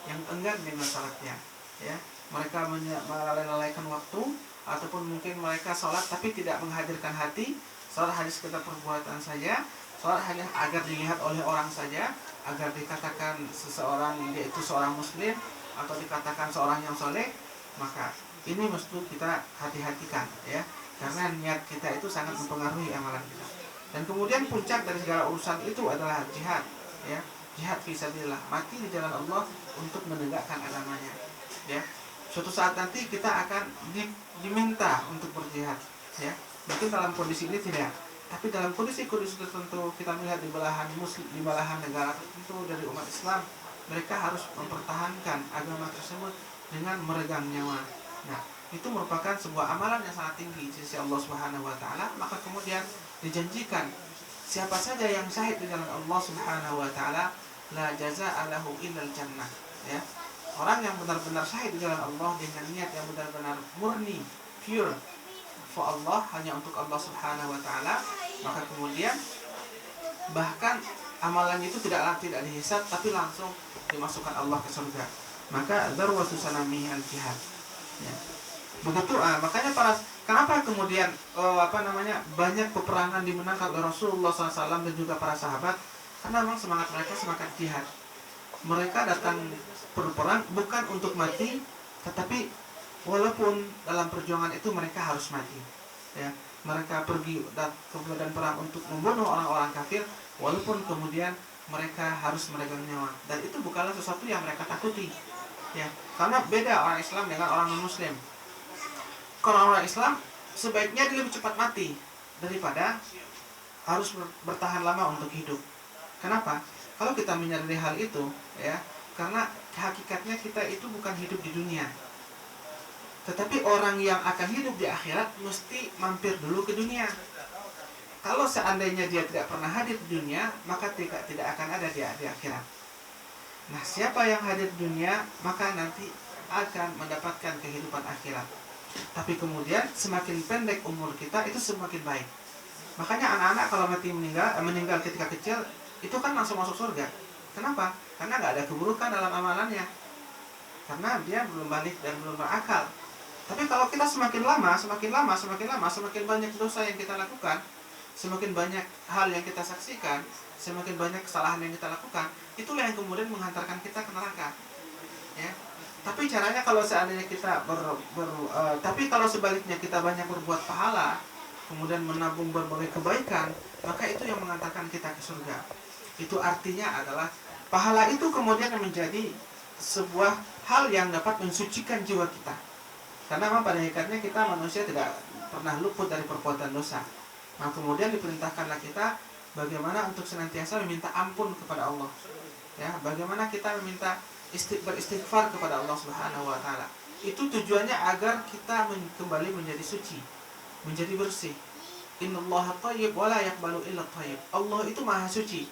yang enggan dengan sholatnya, ya. Mereka melalaikan waktu, ataupun mungkin mereka sholat tapi tidak menghadirkan hati. Sholat hanya sekedar perbuatan saja, sholat hanya agar dilihat oleh orang saja, agar dikatakan seseorang dia itu seorang muslim, atau dikatakan seorang yang soleh. Maka ini mesti kita hati-hatikan, ya, karena niat kita itu sangat mempengaruhi amalan kita. Dan kemudian puncak dari segala urusan itu adalah jihad, ya, jihad fisabilillah, mati di jalan Allah untuk menegakkan agamanya, ya. Suatu saat nanti kita akan diminta untuk berjihad, ya. Mungkin dalam kondisi ini tidak, tapi dalam kondisi-kondisi tertentu kita melihat di belahan negara tertentu dari umat Islam, mereka harus mempertahankan agama tersebut dengan meregang nyawa. Nah, itu merupakan sebuah amalan yang sangat tinggi di sisi Allah Subhanahu wa taala. Maka kemudian dijanjikan siapa saja yang syahid di jalan Allah Subhanahu wa taala, la jazaa'a lahu illal jannah, ya. Orang yang benar-benar syahid di jalan Allah dengan niat yang benar-benar murni, pure for Allah, hanya untuk Allah Subhanahu wa taala, maka kemudian bahkan amalannya itu tidak dihisab tapi langsung dimasukkan Allah ke surga. Maka darwatu sanamihi al-jihad. Ya. Begitu, makanya kenapa kemudian banyak peperangan dimenangkan oleh Rasulullah SAW dan juga para sahabat? Karena memang semangat mereka semangat jihad. Mereka datang berperang bukan untuk mati, tetapi walaupun dalam perjuangan itu mereka harus mati, ya. Mereka pergi dan perang untuk membunuh orang-orang kafir, walaupun kemudian mereka harus meregang nyawa. Dan itu bukanlah sesuatu yang mereka takuti, ya. Karena beda orang Islam dengan orang non-Muslim. Kalau orang Islam sebaiknya dia lebih cepat mati daripada harus bertahan lama untuk hidup. Kenapa? Kalau kita menyadari hal itu, ya, karena hakikatnya kita itu bukan hidup di dunia, tetapi orang yang akan hidup di akhirat mesti mampir dulu ke dunia. Kalau seandainya dia tidak pernah hadir di dunia, maka tidak akan ada dia di akhirat. Nah, siapa yang hadir di dunia, maka nanti akan mendapatkan kehidupan akhirat. Tapi kemudian semakin pendek umur kita itu semakin baik. Makanya anak-anak kalau meninggal ketika kecil itu kan langsung masuk surga. Kenapa? Karena nggak ada keburukan dalam amalannya, karena dia belum balik dan belum berakal. Tapi kalau kita semakin lama, semakin banyak dosa yang kita lakukan, semakin banyak hal yang kita saksikan, semakin banyak kesalahan yang kita lakukan, itulah yang kemudian menghantarkan kita ke neraka, ya. Tapi caranya kalau seandainya kita tapi kalau sebaliknya kita banyak berbuat pahala, kemudian menabung berbagai kebaikan, maka itu yang mengantarkan kita ke surga. Itu artinya adalah pahala itu kemudian menjadi sebuah hal yang dapat mensucikan jiwa kita. Karena memang pada hakikatnya kita manusia tidak pernah luput dari perbuatan dosa. Nah kemudian diperintahkanlah kita bagaimana untuk senantiasa meminta ampun kepada Allah. Ya, bagaimana kita meminta beristighfar kepada Allah Subhanahu wa taala. Itu tujuannya agar kita kembali menjadi suci, menjadi bersih. Innallaha thayyib wa la yaqbalu illa thayyib. Allah itu maha suci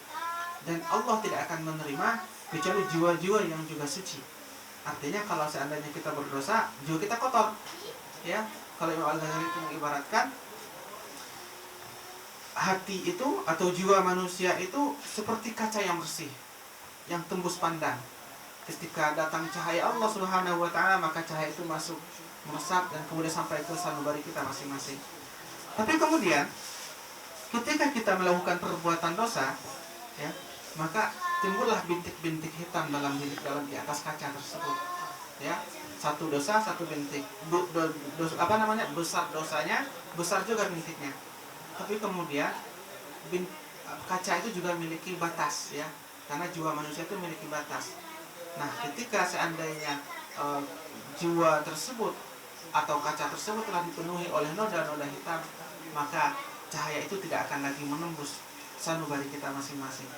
dan Allah tidak akan menerima kecuali jiwa-jiwa yang juga suci. Artinya kalau seandainya kita berdosa, jiwa kita kotor. Ya, kalau Imam Al-Ghazali itu mengibaratkan hati itu atau jiwa manusia itu seperti kaca yang bersih, yang tembus pandang. Ketika datang cahaya Allah Subhanahu wa taala, maka cahaya itu masuk, meresap dan kemudian sampai ke sanubari kita masing-masing. Tapi kemudian ketika kita melakukan perbuatan dosa, ya, maka timbullah bintik-bintik hitam dalam di atas kaca tersebut. Ya, satu dosa, satu bintik. Besar dosanya, besar juga bintiknya. Tapi kemudian kaca itu juga memiliki batas, ya. Karena jiwa manusia itu memiliki batas. Nah, ketika seandainya jiwa tersebut atau kaca tersebut telah dipenuhi oleh noda-noda hitam, maka cahaya itu tidak akan lagi menembus sanubari kita masing-masing.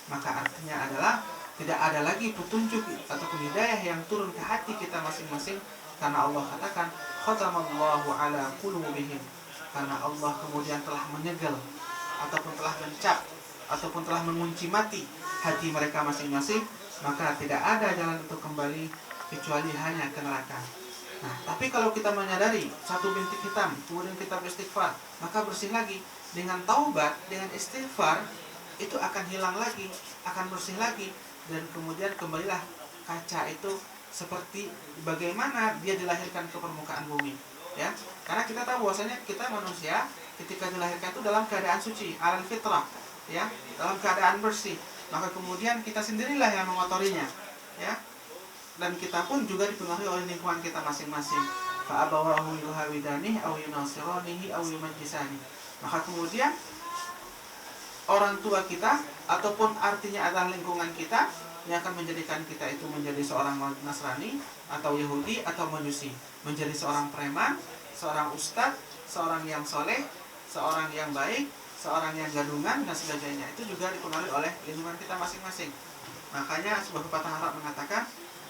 Maka artinya adalah tidak ada lagi petunjuk atau hidayah yang turun ke hati kita masing-masing, karena Allah katakan khatamallahu ala qulubihim, karena Allah kemudian telah menyegel ataupun telah mencap ataupun telah mengunci mati hati mereka masing-masing, maka tidak ada jalan untuk kembali kecuali hanya ke neraka. Nah, tapi kalau kita menyadari satu bintik hitam, kemudian kita beristighfar, maka bersih lagi. Dengan taubat, dengan istighfar, itu akan hilang lagi, akan bersih lagi, dan kemudian kembalilah kaca itu seperti bagaimana dia dilahirkan ke permukaan bumi, ya. Karena kita tahu bahwasanya kita manusia ketika dilahirkan itu dalam keadaan suci, alal fitrah, ya, dalam keadaan bersih. Maka kemudian kita sendirilah yang mengotorinya, ya. Dan kita pun juga dipengaruhi oleh lingkungan kita masing-masing. Fa abawahu yuhawidanihi aw yunasiranihi aw yumajjisani. Maka kemudian orang tua kita ataupun artinya adalah lingkungan kita yang akan menjadikan kita itu menjadi seorang Nasrani atau Yahudi atau Majusi, menjadi seorang preman, seorang ustadz, seorang yang soleh, seorang yang baik, seorang yang gadungan dan sebagainya. Itu juga dipengaruhi oleh lingkungan kita masing-masing. Makanya sebuah pepatah Arab mengatakan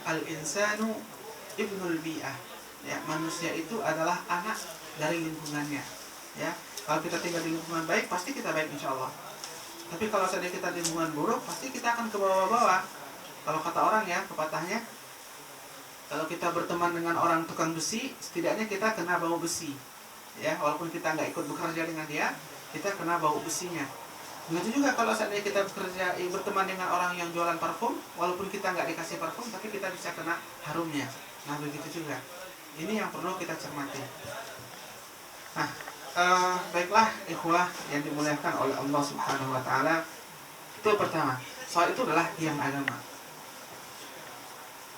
al-insanu ibnul bi'ah. Ya, manusia itu adalah anak dari lingkungannya. Ya, kalau kita tinggal di lingkungan baik, pasti kita baik insyaallah. Tapi kalau seandainya kita di lingkungan buruk, pasti kita akan ke bawah-bawah. Kalau kata orang ya, pepatahnya, kalau kita berteman dengan orang tukang besi, setidaknya kita kena bau besi. Ya, walaupun kita nggak ikut bekerja dengan dia, kita kena bau besinya. Begitu juga kalau seandainya kita berteman dengan orang yang jualan parfum, walaupun kita nggak dikasih parfum, tapi kita bisa kena harumnya. Nah, begitu juga. Ini yang perlu kita cermati. Nah, baiklah ikhwah yang dimuliakan oleh Allah Subhanahu wa taala. Itu pertama. Soal itu adalah tiang agama.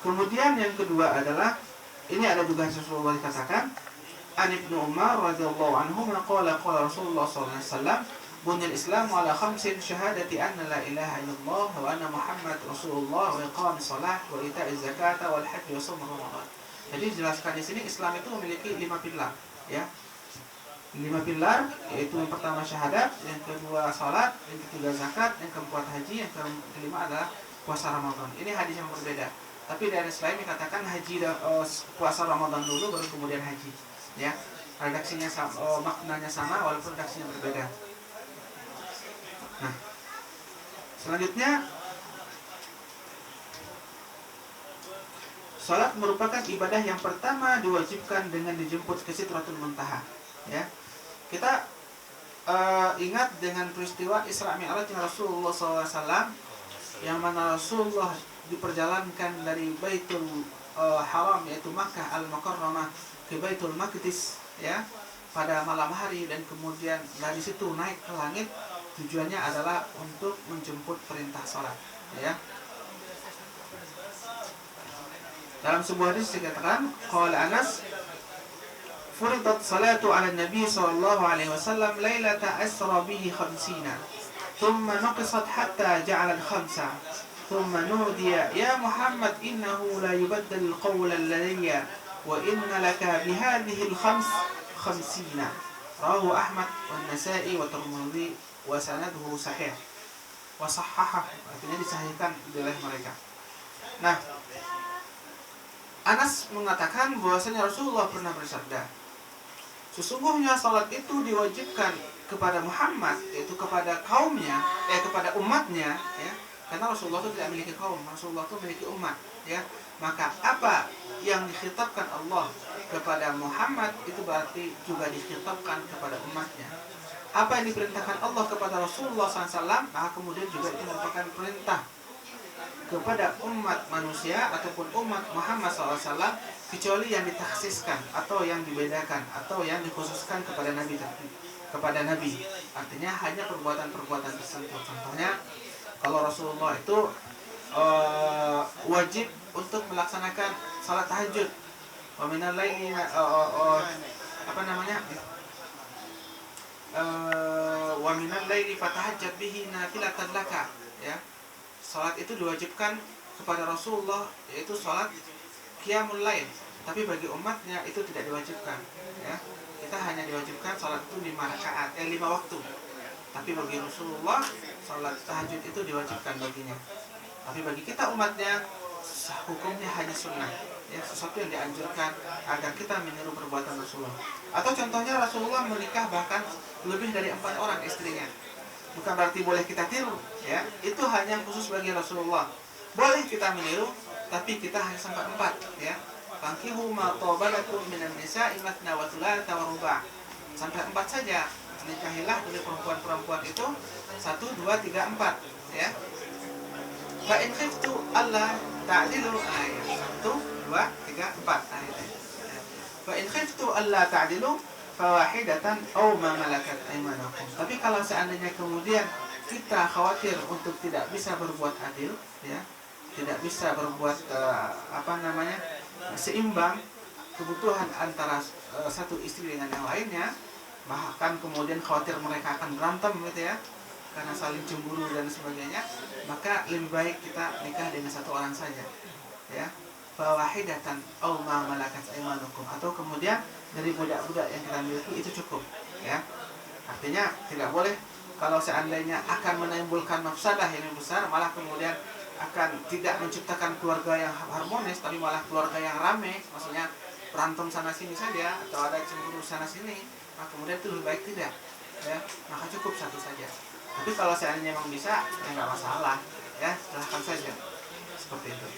Kemudian yang kedua adalah, ini ada juga Rasulullah dikatakan, An Ibnu Umar radhiyallahu anhu qala qala Rasulullah sallallahu alaihi wasallam, bunyal Islamu ala khamsin syahadati anna la ilaha illallah wa anna Muhammad Rasulullah wa iqamis shalah wa ita'iz zakata wal hajj wa shaum Ramadan. Jadi dijelaskan di sini Islam itu memiliki 5 pilar, ya. 5 pilar, yaitu yang pertama syahadat, yang kedua salat, yang ketiga zakat, yang keempat haji, yang kelima adalah puasa Ramadan. Ini hadis yang berbeda. Tapi dari selain dikatakan haji puasa Ramadan dulu baru kemudian haji, ya. Redaksinya sama, maknanya sama walaupun redaksinya berbeda. Nah, selanjutnya salat merupakan ibadah yang pertama diwajibkan dengan dijemput ke Sidratul Muntaha, ya. Kita ingat dengan peristiwa Isra Mi'raj Rasulullah SAW, yang mana Rasulullah diperjalankan dari Baitul Haram, yaitu Makkah Al-Mukarramah, ke Baitul Maqdis, ya, pada malam hari, dan kemudian dari situ naik ke langit. Tujuannya adalah untuk menjemput perintah salat, ya. Dalam sebuah hadis dikatakan, qala Anas, furidat salatu ala Nabi sallallahu alaihi wasallam lailata asra bihi 50, thumma naqisat hatta ja'alat 5, ثم نودي يا محمد إنه لا يبدل القول لدي وإن لك بهذه الخمس 50. رواه أحمد والنسائي والترمذي وسنده صحيح وصححه, artinya disahihkan oleh mereka. Nah, Anas mengatakan bahwasanya Rasulullah pernah bersabda, sesungguhnya salat itu diwajibkan kepada Muhammad, yaitu kepada kaumnya, kepada umatnya, ya. Karena Rasulullah itu tidak memiliki kaum, Rasulullah itu memiliki umat, ya. Maka apa yang dikhitabkan Allah kepada Muhammad itu berarti juga dikhitabkan kepada umatnya. Apa yang diperintahkan Allah kepada Rasulullah SAW, maka kemudian juga itu merupakan perintah kepada umat manusia ataupun umat Muhammad SAW, kecuali yang ditaksiskan atau yang dibedakan atau yang dikhususkan kepada Nabi. Artinya hanya perbuatan-perbuatan tertentu. Contohnya, kalau Rasulullah itu wajib untuk melaksanakan salat tahajud. Wa minal laili wa minal laili fatahajjat bihi nafilatan laka, ya. Salat itu diwajibkan kepada Rasulullah, yaitu salat qiyamul lail. Tapi bagi umatnya itu tidak diwajibkan, ya. Kita hanya diwajibkan salat itu 5 rakaat, 5 waktu. Tapi bagi Rasulullah salat tahajud itu diwajibkan baginya. Tapi bagi kita umatnya hukumnya hanya sunnah, ya, sesuatu yang dianjurkan agar kita meniru perbuatan Rasulullah. Atau contohnya Rasulullah menikah bahkan lebih dari 4 orang istrinya. Bukan berarti boleh kita tiru, ya. Itu hanya khusus bagi Rasulullah. Boleh kita meniru, tapi kita hanya sampai 4, ya. Fankihu ma tabalakum minan nisa'i mathna wa thulatha wa ruba'. Sampai 4 saja. Nikahilah dari perempuan-perempuan itu 1, 2, 3, 4, ya. Fa in khiftu alla ta'dilu, 1, 2, 3, 4. Fa in khiftu alla ta'dilu fawahidatan aw ma malakat aymanukum. Tapi kalau seandainya kemudian kita khawatir untuk tidak bisa berbuat adil, ya, tidak bisa berbuat seimbang kebutuhan antara satu istri dengan yang lainnya, bahkan kemudian khawatir mereka akan berantem, gitu ya, karena saling cemburu dan sebagainya, maka lebih baik kita nikah dengan 1 orang saja, ya. Fawahidatan aw ma malakat aymanukum, atau kemudian dari budak-budak yang kita miliki itu cukup, ya. Artinya tidak boleh kalau seandainya akan menimbulkan mafsadah yang besar, malah kemudian akan tidak menciptakan keluarga yang harmonis, tapi malah keluarga yang ramai, maksudnya berantem sana sini saja atau ada cemburu sana sini, maka kemudian itu lebih baik tidak, ya. Maka cukup 1 saja. Tapi kalau seandainya memang bisa, ya nggak masalah, ya, silahkan saja seperti itu.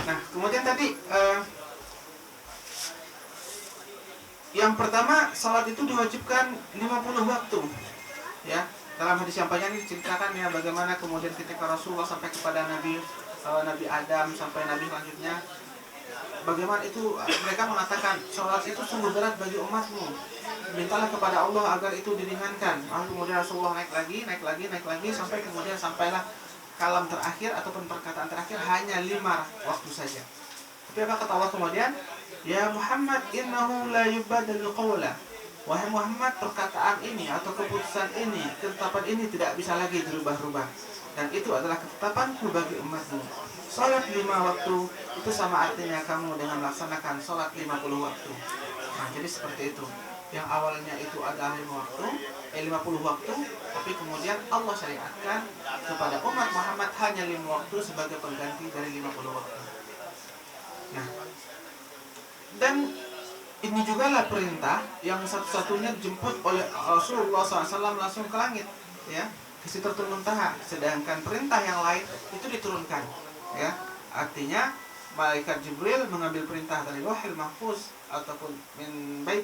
Nah, kemudian tadi yang pertama, salat itu diwajibkan 50 waktu, ya. Dalam hadis yang panjang ini diceritakan, ya, bagaimana kemudian ketika Rasulullah sampai kepada Nabi Adam sampai Nabi selanjutnya, bagaimana itu mereka mengatakan, salat itu sungguh berat bagi umatmu, mintalah kepada Allah agar itu diringankan. Lalu kemudian Rasulullah naik lagi sampai kemudian sampailah kalam terakhir ataupun perkataan terakhir hanya 5 waktu saja. Tapi apa kata Allah kemudian? Ya Muhammad innahu la yubaddalul qawla. Wahai Muhammad, perkataan ini atau keputusan ini, ketetapan ini tidak bisa lagi dirubah-rubah. Dan itu adalah ketetapanku bagi umatmu. Salat 5 waktu itu sama artinya kamu dengan melaksanakan salat 50 waktu. Nah, jadi seperti itu. Yang awalnya itu adalah 50 waktu, tapi kemudian Allah syariatkan kepada umat Muhammad hanya 5 waktu sebagai pengganti dari 50 waktu. Nah, dan ini juga lah perintah yang satu-satunya dijemput oleh Rasulullah SAW langsung ke langit, ya, ke Sidratul Muntaha. Sedangkan perintah yang lain itu diturunkan, ya. Artinya malaikat Jibril mengambil perintah dari Lauhil Mahfuz ataupun min bait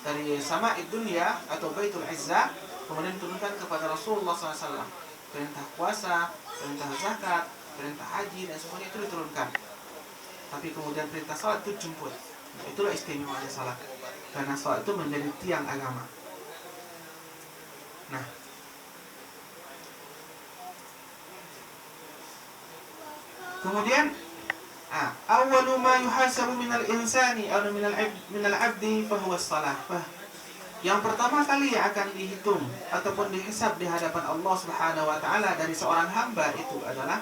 dari Sama'id Dunya atau Baitul Izzah, kemudian diturunkan kepada Rasulullah SAW. Perintah puasa, perintah zakat, perintah haji dan semuanya itu diturunkan. Tapi kemudian perintah salat itu dijemput. Itulah istimewanya salat, karena salat itu menjadi tiang agama. Nah, kemudian awwalu ma yuhasabu minal insani aw minal abdi fa huwa shalah. Yang pertama kali yang akan dihitung ataupun dihisab di hadapan Allah Subhanahu wa taala dari seorang hamba itu adalah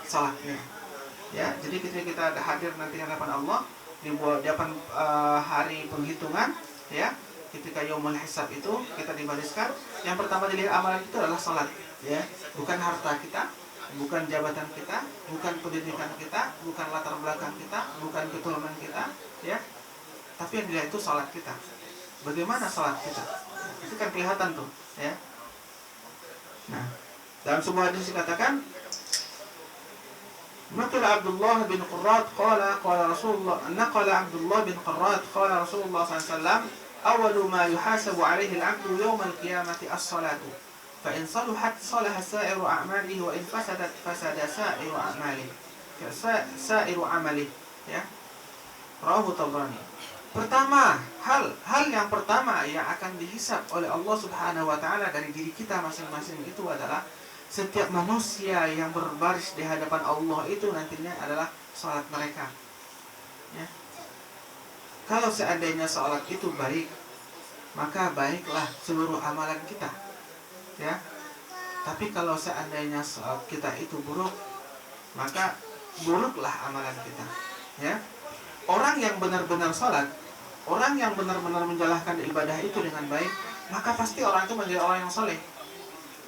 salatnya. Ya, jadi ketika kita ada hadir nanti di hadapan Allah di hadapan hari penghitungan, ya, ketika yaumul hisab itu kita dibariskan, yang pertama dilihat amalan itu adalah salat, ya, bukan harta kita, bukan jabatan kita, bukan pendidikan kita, bukan latar belakang kita, bukan keturunan kita, ya, tapi yang dilihat itu salat kita. Bagaimana salat kita? Itu kan kelihatan tuh, ya. Nah, dalam sebuah hadis dikatakan, نقل عبد الله بن قرات قال رسول الله نقل عبد الله بن قرات قال رسول الله صلى الله عليه وسلم أول ما يحاسب عليه العبد يوم القيامة الصلاة فإن صلحت صلح سائر أعماله وإن فسدت فسد سائر عمله ya. Rawahu Tabrani. Pertama, hal yang pertama yang akan dihisab oleh Allah Subhanahu wa taala dari diri kita masing-masing itu adalah setiap manusia yang berbaris di hadapan Allah itu nantinya adalah salat mereka. Ya. Kalau seandainya salat itu baik, maka baiklah seluruh amalan kita. Ya. Tapi kalau seandainya salat kita itu buruk, maka buruklah amalan kita. Ya. Orang yang benar-benar salat, orang yang benar-benar menjalankan ibadah itu dengan baik, maka pasti orang itu menjadi orang yang soleh.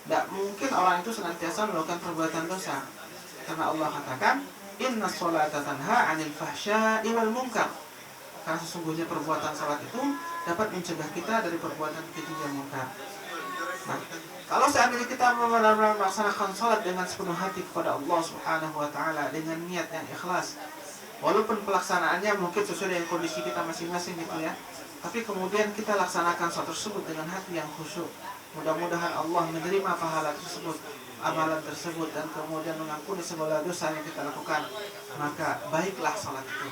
Tidak mungkin orang itu senantiasa melakukan perbuatan dosa, karena Allah katakan inna sholata tanha 'anil fahsya'i wal munkar. Karena sesungguhnya perbuatan salat itu dapat mencegah kita dari perbuatan keji dan munkar. Nah, kalau seandainya kita benar-benar melaksanakan salat dengan sepenuh hati kepada Allah Subhanahu wa taala dengan niat yang ikhlas, walaupun pelaksanaannya mungkin sesuai dengan kondisi kita masing-masing gitu ya, tapi kemudian kita laksanakan salat tersebut dengan hati yang khusyuk. Mudah-mudahan Allah menerima pahala tersebut, amalan tersebut, dan kemudian mengampuni segala dosa yang kita lakukan. Maka baiklah salat itu.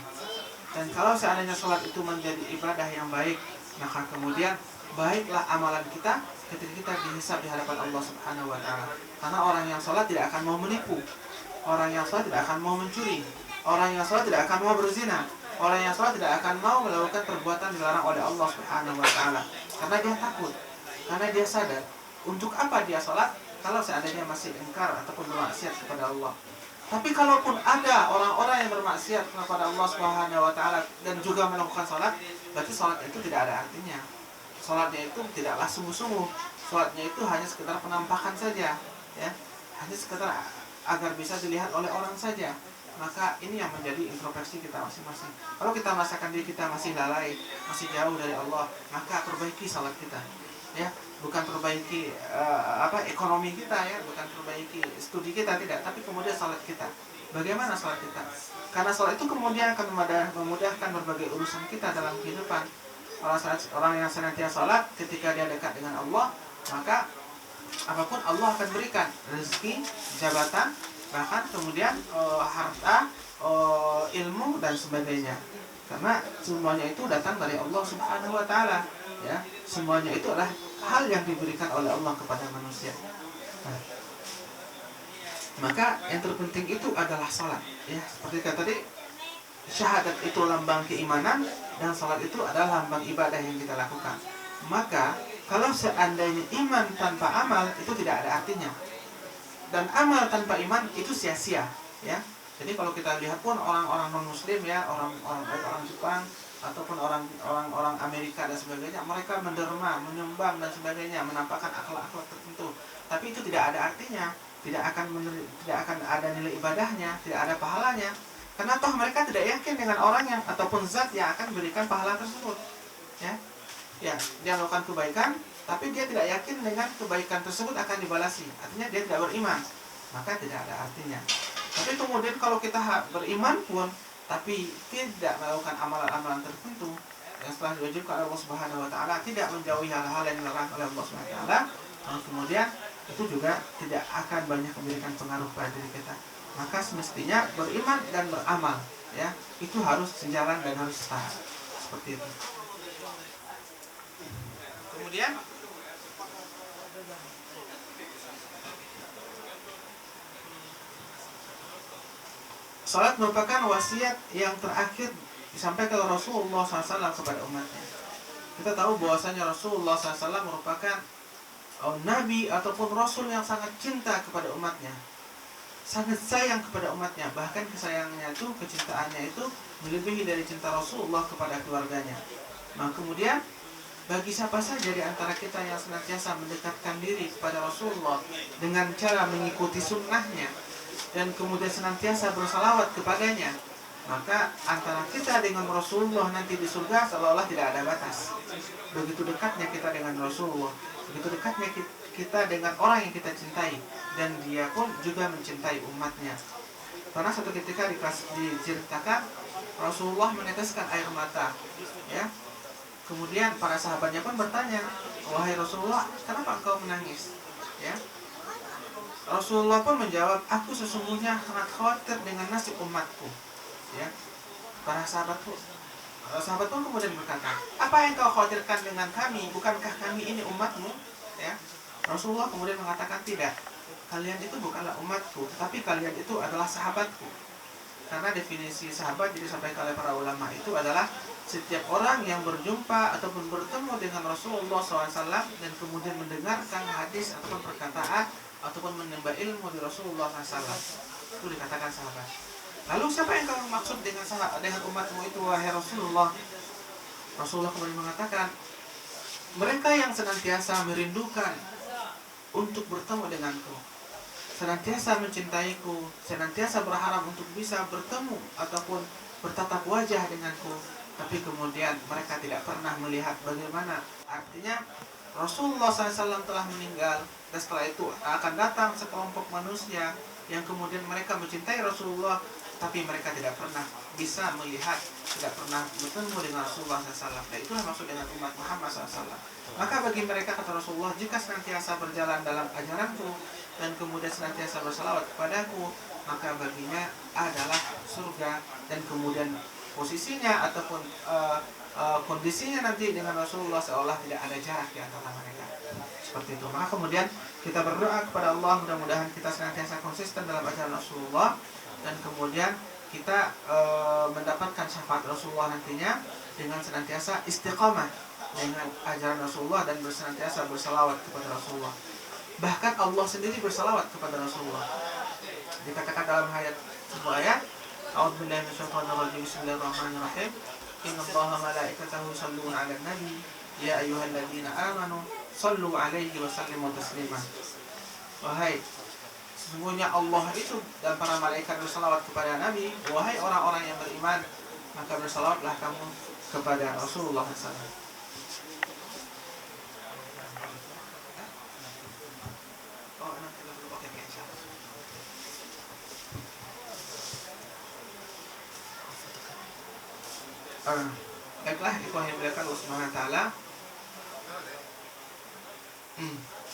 Dan kalau seandainya salat itu menjadi ibadah yang baik, maka kemudian baiklah amalan kita ketika kita dihisab di hadapan Allah Subhanahu wa taala. Karena orang yang salat tidak akan mau menipu, orang yang salat tidak akan mau mencuri, orang yang salat tidak akan mau berzina, orang yang salat tidak akan mau melakukan perbuatan dilarang oleh Allah Subhanahu wa taala, karena dia takut. Karena dia sadar, untuk apa dia sholat kalau seandainya masih ingkar ataupun bermaksiat kepada Allah. Tapi kalaupun ada orang-orang yang bermaksiat kepada Allah Subhanahu wa taala dan juga melakukan sholat, berarti sholat itu tidak ada artinya. Sholatnya itu tidaklah sungguh-sungguh. Sholatnya itu hanya sekedar penampakan saja, ya. Hanya sekedar agar bisa dilihat oleh orang saja. Maka ini yang menjadi introspeksi kita masing-masing. Kalau kita merasakan diri kita masih lalai, masih jauh dari Allah, maka perbaiki sholat kita. Ya, bukan perbaiki ekonomi kita, ya, bukan perbaiki studi kita, tidak, tapi kemudian salat kita. Bagaimana salat kita? Karena salat itu kemudian akan memudahkan berbagai urusan kita dalam kehidupan. Orang yang senantiasa salat ketika dia dekat dengan Allah, maka apapun Allah akan berikan, rezeki, jabatan, bahkan kemudian harta, ilmu dan sebagainya. Karena semuanya itu datang dari Allah Subhanahu wa taala. Ya, semuanya itu adalah hal yang diberikan oleh Allah kepada manusia. Nah, maka yang terpenting itu adalah salat. Ya, seperti kata tadi, syahadat itu lambang keimanan dan salat itu adalah lambang ibadah yang kita lakukan. Maka kalau seandainya iman tanpa amal itu tidak ada artinya, dan amal tanpa iman itu sia-sia. Ya, jadi kalau kita lihat pun orang-orang non-Muslim, ya, orang Jepang ataupun orang Amerika dan sebagainya, mereka menderma, menyumbang dan sebagainya, menampakkan akhlak-akhlak tertentu, tapi itu tidak ada artinya, tidak akan ada nilai ibadahnya, tidak ada pahalanya, karena toh mereka tidak yakin dengan orang yang ataupun zat yang akan memberikan pahala tersebut. Ya, dia melakukan kebaikan, tapi dia tidak yakin dengan kebaikan tersebut akan dibalasi, artinya dia tidak beriman, maka tidak ada artinya. Tapi kemudian kalau kita beriman pun tapi tidak melakukan amalan-amalan tertentu yang setelah diwajibkan oleh Allah Subhanahu wa taala, tidak menjauhi hal-hal yang dilarang oleh Allah Subhanahu wa taala, kemudian itu juga tidak akan banyak memberikan pengaruh pada diri kita. Maka semestinya beriman dan beramal, ya, itu harus sejalan dan harus setara. Seperti itu. Kemudian salat merupakan wasiat yang terakhir disampaikan oleh Rasulullah SAW kepada umatnya. Kita tahu bahwasanya Rasulullah SAW merupakan nabi ataupun rasul yang sangat cinta kepada umatnya, sangat sayang kepada umatnya. Bahkan kesayangannya itu, kecintaannya itu melebihi dari cinta Rasulullah kepada keluarganya. Nah kemudian bagi siapa saja di antara kita yang senantiasa mendekatkan diri kepada Rasulullah dengan cara mengikuti sunnahnya dan kemudian senantiasa bersalawat kepadanya, maka antara kita dengan Rasulullah nanti di surga seolah-olah tidak ada batas. Begitu dekatnya kita dengan Rasulullah, begitu dekatnya kita dengan orang yang kita cintai, dan dia pun juga mencintai umatnya. Karena satu ketika diceritakan Rasulullah meneteskan air mata, ya. Kemudian para sahabatnya pun bertanya, wahai Rasulullah, kenapa engkau menangis? Ya. Rasulullah pun menjawab, aku sesungguhnya sangat khawatir dengan nasib umatku. Ya. Para sahabat pun kemudian berkata, apa yang kau khawatirkan dengan kami? Bukankah kami ini umatmu? Ya. Rasulullah kemudian mengatakan, tidak. Kalian itu bukanlah umatku, tapi kalian itu adalah sahabatku. Karena definisi sahabat jadi disampaikan oleh para ulama itu adalah setiap orang yang berjumpa ataupun bertemu dengan Rasulullah SAW dan kemudian mendengarkan hadis ataupun perkataan ataupun menimba ilmu di Rasulullah SAW, itu dikatakan sahabat. Lalu siapa yang kau maksud dengan umatmu itu, wahai Rasulullah? Rasulullah kemudian mengatakan, mereka yang senantiasa merindukan untuk bertemu denganku, senantiasa mencintaiku, senantiasa berharap untuk bisa bertemu ataupun bertatap wajah denganku, tapi kemudian mereka tidak pernah melihat bagaimana. Artinya Rasulullah SAW telah meninggal, dan setelah itu akan datang sekelompok manusia yang kemudian mereka mencintai Rasulullah, tapi mereka tidak pernah bisa melihat, tidak pernah bertemu dengan Rasulullah SAW. Dan itulah maksud dengan umat Muhammad SAW. Maka bagi mereka, kata Rasulullah, jika senantiasa berjalan dalam ajaranku dan kemudian senantiasa bersalawat kepadaku, maka baginya adalah surga. Dan kemudian posisinya ataupun kondisinya nanti dengan Rasulullah seolah tidak ada jarak di antara mereka. Seperti itu. Maka kemudian kita berdoa kepada Allah, mudah-mudahan kita senantiasa konsisten dalam ajaran Rasulullah, dan kemudian kita mendapatkan syafaat Rasulullah nantinya dengan senantiasa istiqamah dengan ajaran Rasulullah dan senantiasa bersalawat kepada Rasulullah. Bahkan Allah sendiri bersalawat kepada Rasulullah. Dikatakan dalam sebuah ayat, A'udzubillahi minasyaitonir rajim, bismillahirrahmanirrahim. Innallaha malaikatahu yusholluna 'alan nabi, ya ayyuhalladzina amanu shallu 'alaihi wa sallimu taslima. Wahai, sesungguhnya Allah itu dan para malaikat bersalawat kepada Nabi. Wahai orang-orang yang beriman, maka bersalawatlah kamu kepada Rasulullah SAW. Baiklah, ikhwan yang dimuliakan Allah Subhanahu wa taala.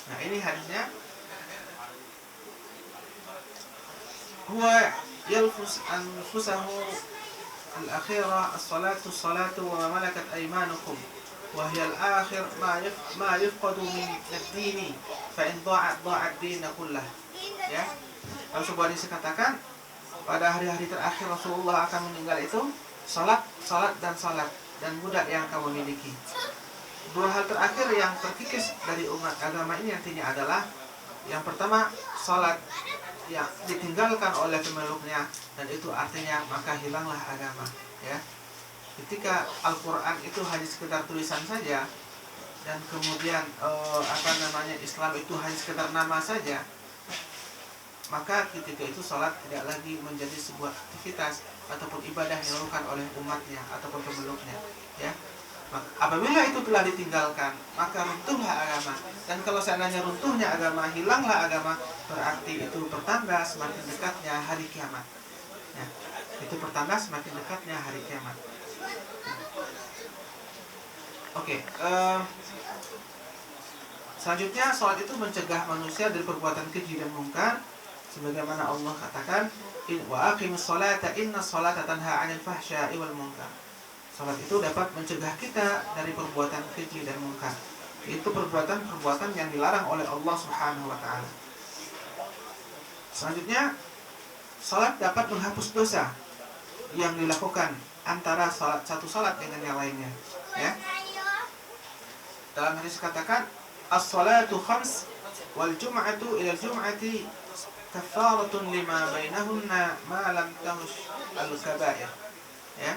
Nah, ini hadisnya. Huwa yalfus anfusahu al-akhirah as-salatu wa ma malakat aymanukum wa hiya al-akhir ma yufqadu min ad-dini fa in dha'at dina kullah. Ya. Kalau sebuah hadis katakan pada hari-hari terakhir Rasulullah akan meninggal itu salat dan budak yang kamu miliki. Dua hal terakhir yang terkikis dari umat agama ini nantinya adalah yang pertama salat yang ditinggalkan oleh pemeluknya, dan itu artinya maka hilanglah agama. Ya, ketika Al-Quran itu hanya sekedar tulisan saja, dan kemudian Islam itu hanya sekedar nama saja, maka ketika itu salat tidak lagi menjadi sebuah aktivitas ataupun ibadah yang dilakukan oleh umatnya ataupun pemeluknya. Ya, apabila itu telah ditinggalkan, maka runtuhlah agama. Dan kalau seandainya runtuhnya agama, hilanglah agama, berarti itu pertanda semakin dekatnya hari kiamat. Ya, itu pertanda semakin dekatnya hari kiamat. Oke, selanjutnya salat itu mencegah manusia dari perbuatan keji dan mungkar, sebagaimana Allah katakan, wa aqimus salata innas salata tanha 'anil fahsya'i wal munkar. Salat itu dapat mencegah kita dari perbuatan keji dan mungkar. Itu perbuatan-perbuatan yang dilarang oleh Allah Subhanahu wa taala. Selanjutnya, salat dapat menghapus dosa yang dilakukan antara satu salat dengan yang lainnya. Ya. dalam hadis katakan as-salatu khams wal jum'atu ila al-jum'ati kafaratun lima bainahunna ma lam tahush al-kaba'ir. Ya.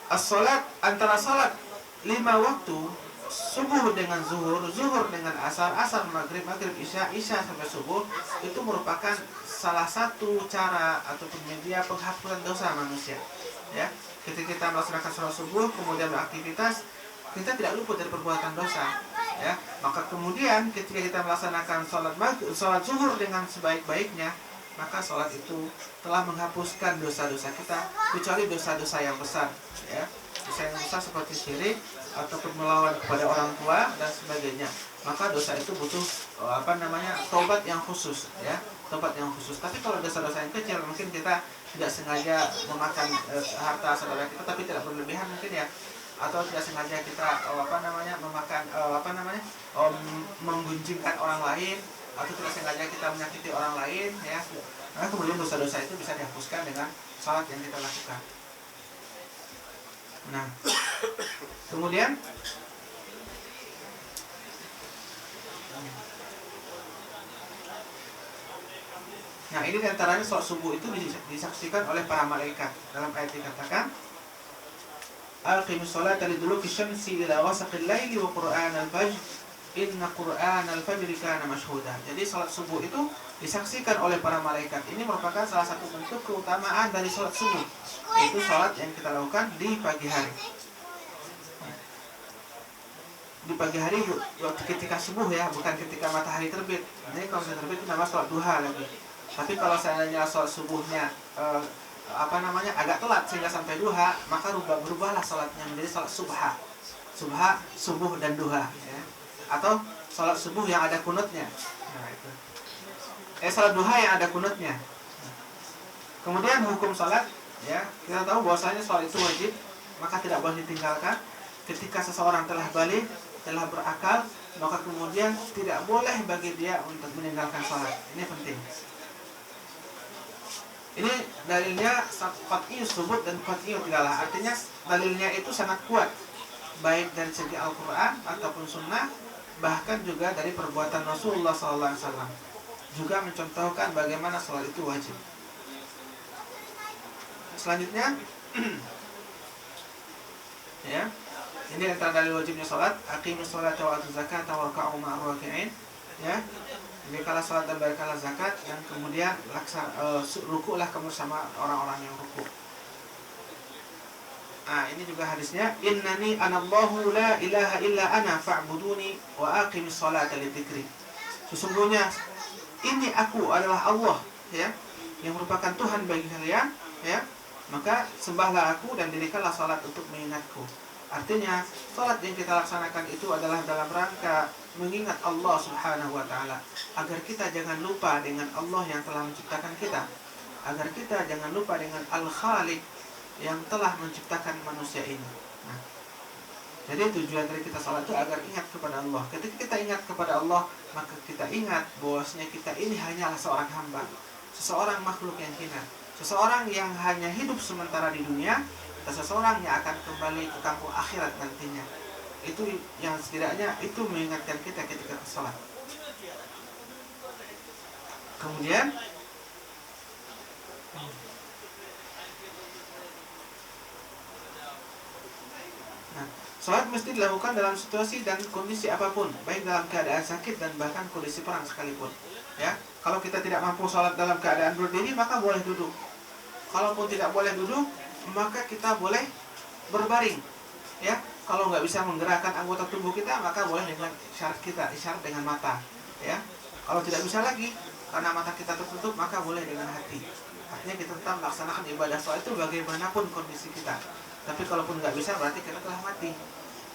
As-salat, antara salat 5 waktu, subuh dengan zuhur, zuhur dengan asar, asar maghrib, maghrib isya, isya sampai subuh, itu merupakan salah satu cara ataupun media penghapusan dosa manusia. Ya, ketika kita melaksanakan sholat subuh kemudian beraktivitas, kita tidak luput dari perbuatan dosa. Ya, maka kemudian ketika kita melaksanakan sholat zuhur dengan sebaik-baiknya, maka sholat itu telah menghapuskan dosa-dosa kita, kecuali dosa-dosa yang besar. Ya, dosa yang besar seperti syirik ataupun melawan kepada orang tua dan sebagainya, maka dosa itu butuh taubat yang khusus, ya, taubat yang khusus. Tapi kalau dosa-dosa yang kecil, mungkin kita tidak sengaja memakan harta saudara kita tapi tidak berlebihan mungkin ya, atau tidak sengaja kita memakan menggunjingkan orang lain, atau tidak sengaja kita menyakiti orang lain, ya. Maka kemudian dosa-dosa itu bisa dihapuskan dengan salat yang kita lakukan. Nah, kemudian ini diantaranya salat subuh itu disaksikan oleh para malaikat. Dalam ayat dikatakan Aqimus sholata liduluki syamsi ila wasaqil laili wa qur'anal fajr inna qur'anal fajri kana mashhuda. Jadi salat subuh itu disaksikan oleh para malaikat. Ini merupakan salah satu bentuk keutamaan dari salat subuh, yaitu salat yang kita lakukan di pagi hari. Di pagi hari ketika subuh, ya, bukan ketika matahari terbit. Ini kalau matahari terbit itu namanya salat duha lagi. Tapi kalau seandainya salat subuhnya agak telat sehingga sampai duha, maka berubahlah salatnya menjadi salat subha. Subha, subuh dan duha, ya. Atau salat subuh yang ada kunutnya. Nah, itu. Salat duha yang ada kunutnya. Kemudian hukum salat, ya, kita tahu bahwasanya salat itu wajib, maka tidak boleh ditinggalkan. Ketika seseorang telah balik, telah berakal, maka kemudian tidak boleh bagi dia untuk meninggalkan salat. Ini penting. Ini dalilnya qat'i subut dan qat'i tilalah. Artinya dalilnya itu sangat kuat, baik dari segi Al-Qur'an ataupun sunnah, bahkan juga dari perbuatan Rasulullah SAW. Juga mencontohkan bagaimana salat itu wajib. Selanjutnya ya, ini antara dalil wajibnya salat, aqimus sholata wa atuz zakata warka'u ma'ar raki'in. Ya, berikanlah salat dan berikanlah zakat, dan kemudian ruku'lah kamu sama orang-orang yang ruku'. Nah, ini juga hadisnya, innani anallahu la ilaha illa ana fa'buduni wa aqimis sholata lidzikri. Sesungguhnya ini aku adalah Allah, ya, yang merupakan Tuhan bagi kalian, ya, maka sembahlah aku dan dirikanlah salat untuk mengingatku. Artinya salat yang kita laksanakan itu adalah dalam rangka mengingat Allah Subhanahu wa ta'ala, agar kita jangan lupa dengan Allah yang telah menciptakan kita, agar kita jangan lupa dengan Al-Khaliq yang telah menciptakan manusia ini. Nah, jadi tujuan dari kita salat itu agar ingat kepada Allah. Ketika kita ingat kepada Allah, maka kita ingat bahwasanya kita ini hanyalah seorang hamba, seseorang makhluk yang hina, seseorang yang hanya hidup sementara di dunia, dan seseorang yang akan kembali ke kampung akhirat nantinya. Itu yang setidaknya itu mengingatkan kita ketika salat. Kemudian salat mesti dilakukan dalam situasi dan kondisi apapun, baik dalam keadaan sakit dan bahkan kondisi perang sekalipun. Ya, kalau kita tidak mampu salat dalam keadaan berdiri, maka boleh duduk. Kalaupun tidak boleh duduk, maka kita boleh berbaring. Ya, kalau nggak bisa menggerakkan anggota tubuh kita, maka boleh dengan isyarat dengan mata. Ya, kalau tidak bisa lagi karena mata kita tertutup, maka boleh dengan hati. Artinya kita tetap melaksanakan ibadah salat itu bagaimanapun kondisi kita. Tapi kalaupun nggak bisa, berarti kita telah mati.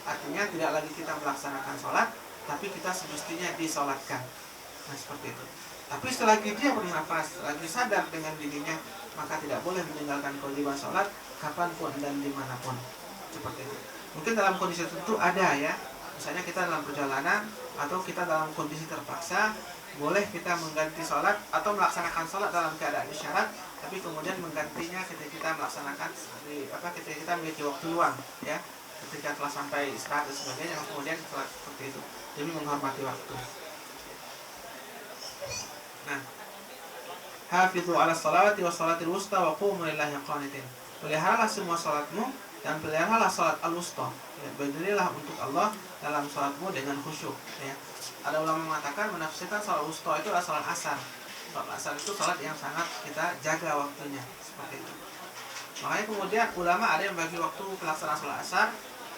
Artinya tidak lagi kita melaksanakan sholat, tapi kita semestinya disolatkan. Nah, seperti itu. Tapi selagi dia bernafas, selagi sadar dengan dirinya, maka tidak boleh meninggalkan kewajiban sholat kapanpun dan dimanapun. Seperti itu. Mungkin dalam kondisi tertentu ada, ya. Misalnya kita dalam perjalanan atau kita dalam kondisi terpaksa, boleh kita mengganti sholat atau melaksanakan sholat dalam keadaan isyarat, tapi kemudian menggantinya ketika kita melaksanakan ketika kita memiliki waktu luang, ya. ketika telah sampai istirahat dan sebagainya, kemudian sholat seperti itu demi menghormati waktu. Nah, hafizu ala salawati wa salatil wusta wa qumu lillahi qanitin. Peliharalah semua salatmu dan peliharalah salat al-wusta. Ya, berdirilah untuk Allah dalam salatmu dengan khusyuk. Ya. Ada ulama mengatakan menafsirkan salat wusta itu adalah salat asar. Salat asar itu salat yang sangat kita jaga waktunya, seperti itu. Makanya kemudian ulama ada yang bagi waktu pelaksanaan salat asar,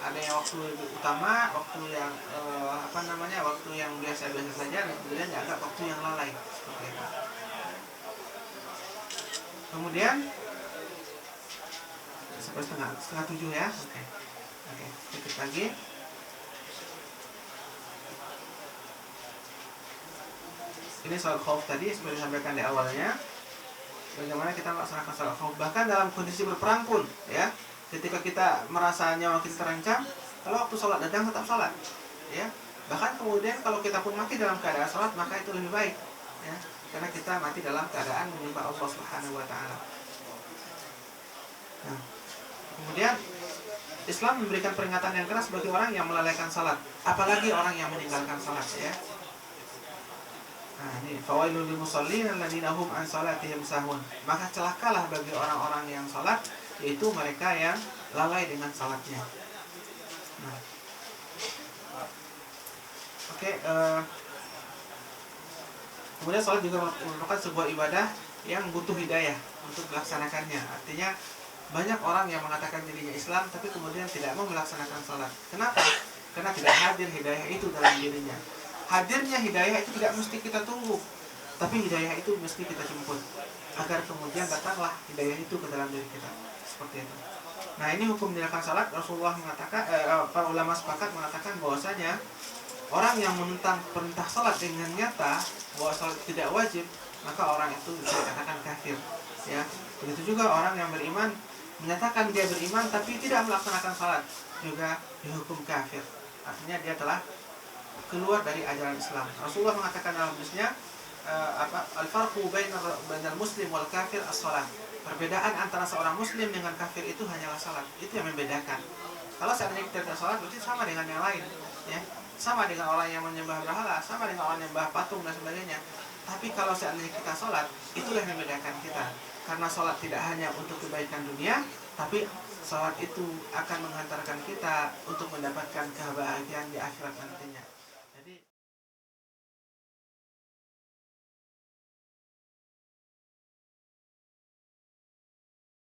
ada yang waktu lebih utama, waktu yang waktu yang biasa-biasa saja, dan kemudian dianggap waktu yang lalai, seperti itu. Kemudian sampai setengah 7 ya. Oke, sedikit lagi. Ini soal khauf tadi seperti disampaikan di awalnya. Bagaimana kita melaksanakan salat khauf bahkan dalam kondisi berperang pun, ya. Ketika kita merasa nyawa kita terancam, kalau waktu sholat datang tetap sholat, ya. Bahkan kemudian kalau kita pun mati dalam keadaan sholat, maka itu lebih baik, ya. Karena kita mati dalam keadaan menyembah Allah Subhanahu wa taala. Nah, kemudian Islam memberikan peringatan yang keras bagi orang yang melalaikan salat, apalagi orang yang meninggalkan salat, ya. Nah, ini fawailul lil musallin alladziina hum an salatihim sahun. Maka celakalah bagi orang-orang yang salat, yaitu mereka yang lalai dengan salatnya. Nah. Kemudian salat juga merupakan sebuah ibadah yang butuh hidayah untuk melaksanakannya. Artinya banyak orang yang mengatakan dirinya Islam tapi kemudian tidak mau melaksanakan salat. Kenapa? Karena tidak hadir hidayah itu dalam dirinya. Hadirnya hidayah itu tidak mesti kita tunggu, tapi hidayah itu mesti kita jemput agar kemudian datanglah hidayah itu ke dalam diri kita. Seperti itu. Nah, ini hukum meninggalkan salat. Rasulullah mengatakan, para ulama sepakat mengatakan bahwasanya orang yang menentang perintah salat dengan nyata bahwa salat tidak wajib, maka orang itu bisa dikatakan kafir, ya. Begitu juga orang yang beriman menyatakan dia beriman tapi tidak melaksanakan salat, juga dihukum kafir. Artinya dia telah keluar dari ajaran Islam. Rasulullah mengatakan dalam hadisnya, al-farqu bainal muslim wal kafir as-shalah. Perbedaan antara seorang muslim dengan kafir itu hanyalah salat. Itu yang membedakan. Kalau seandainya kita tidak salat, berarti sama dengan yang lain, ya. Sama dengan orang yang menyembah berhala, sama dengan orang yang menyembah patung dan sebagainya. Tapi kalau seandainya kita salat, itulah yang membedakan kita. Karena salat tidak hanya untuk kebaikan dunia, tapi salat itu akan menghantarkan kita untuk mendapatkan kebahagiaan di akhirat nantinya.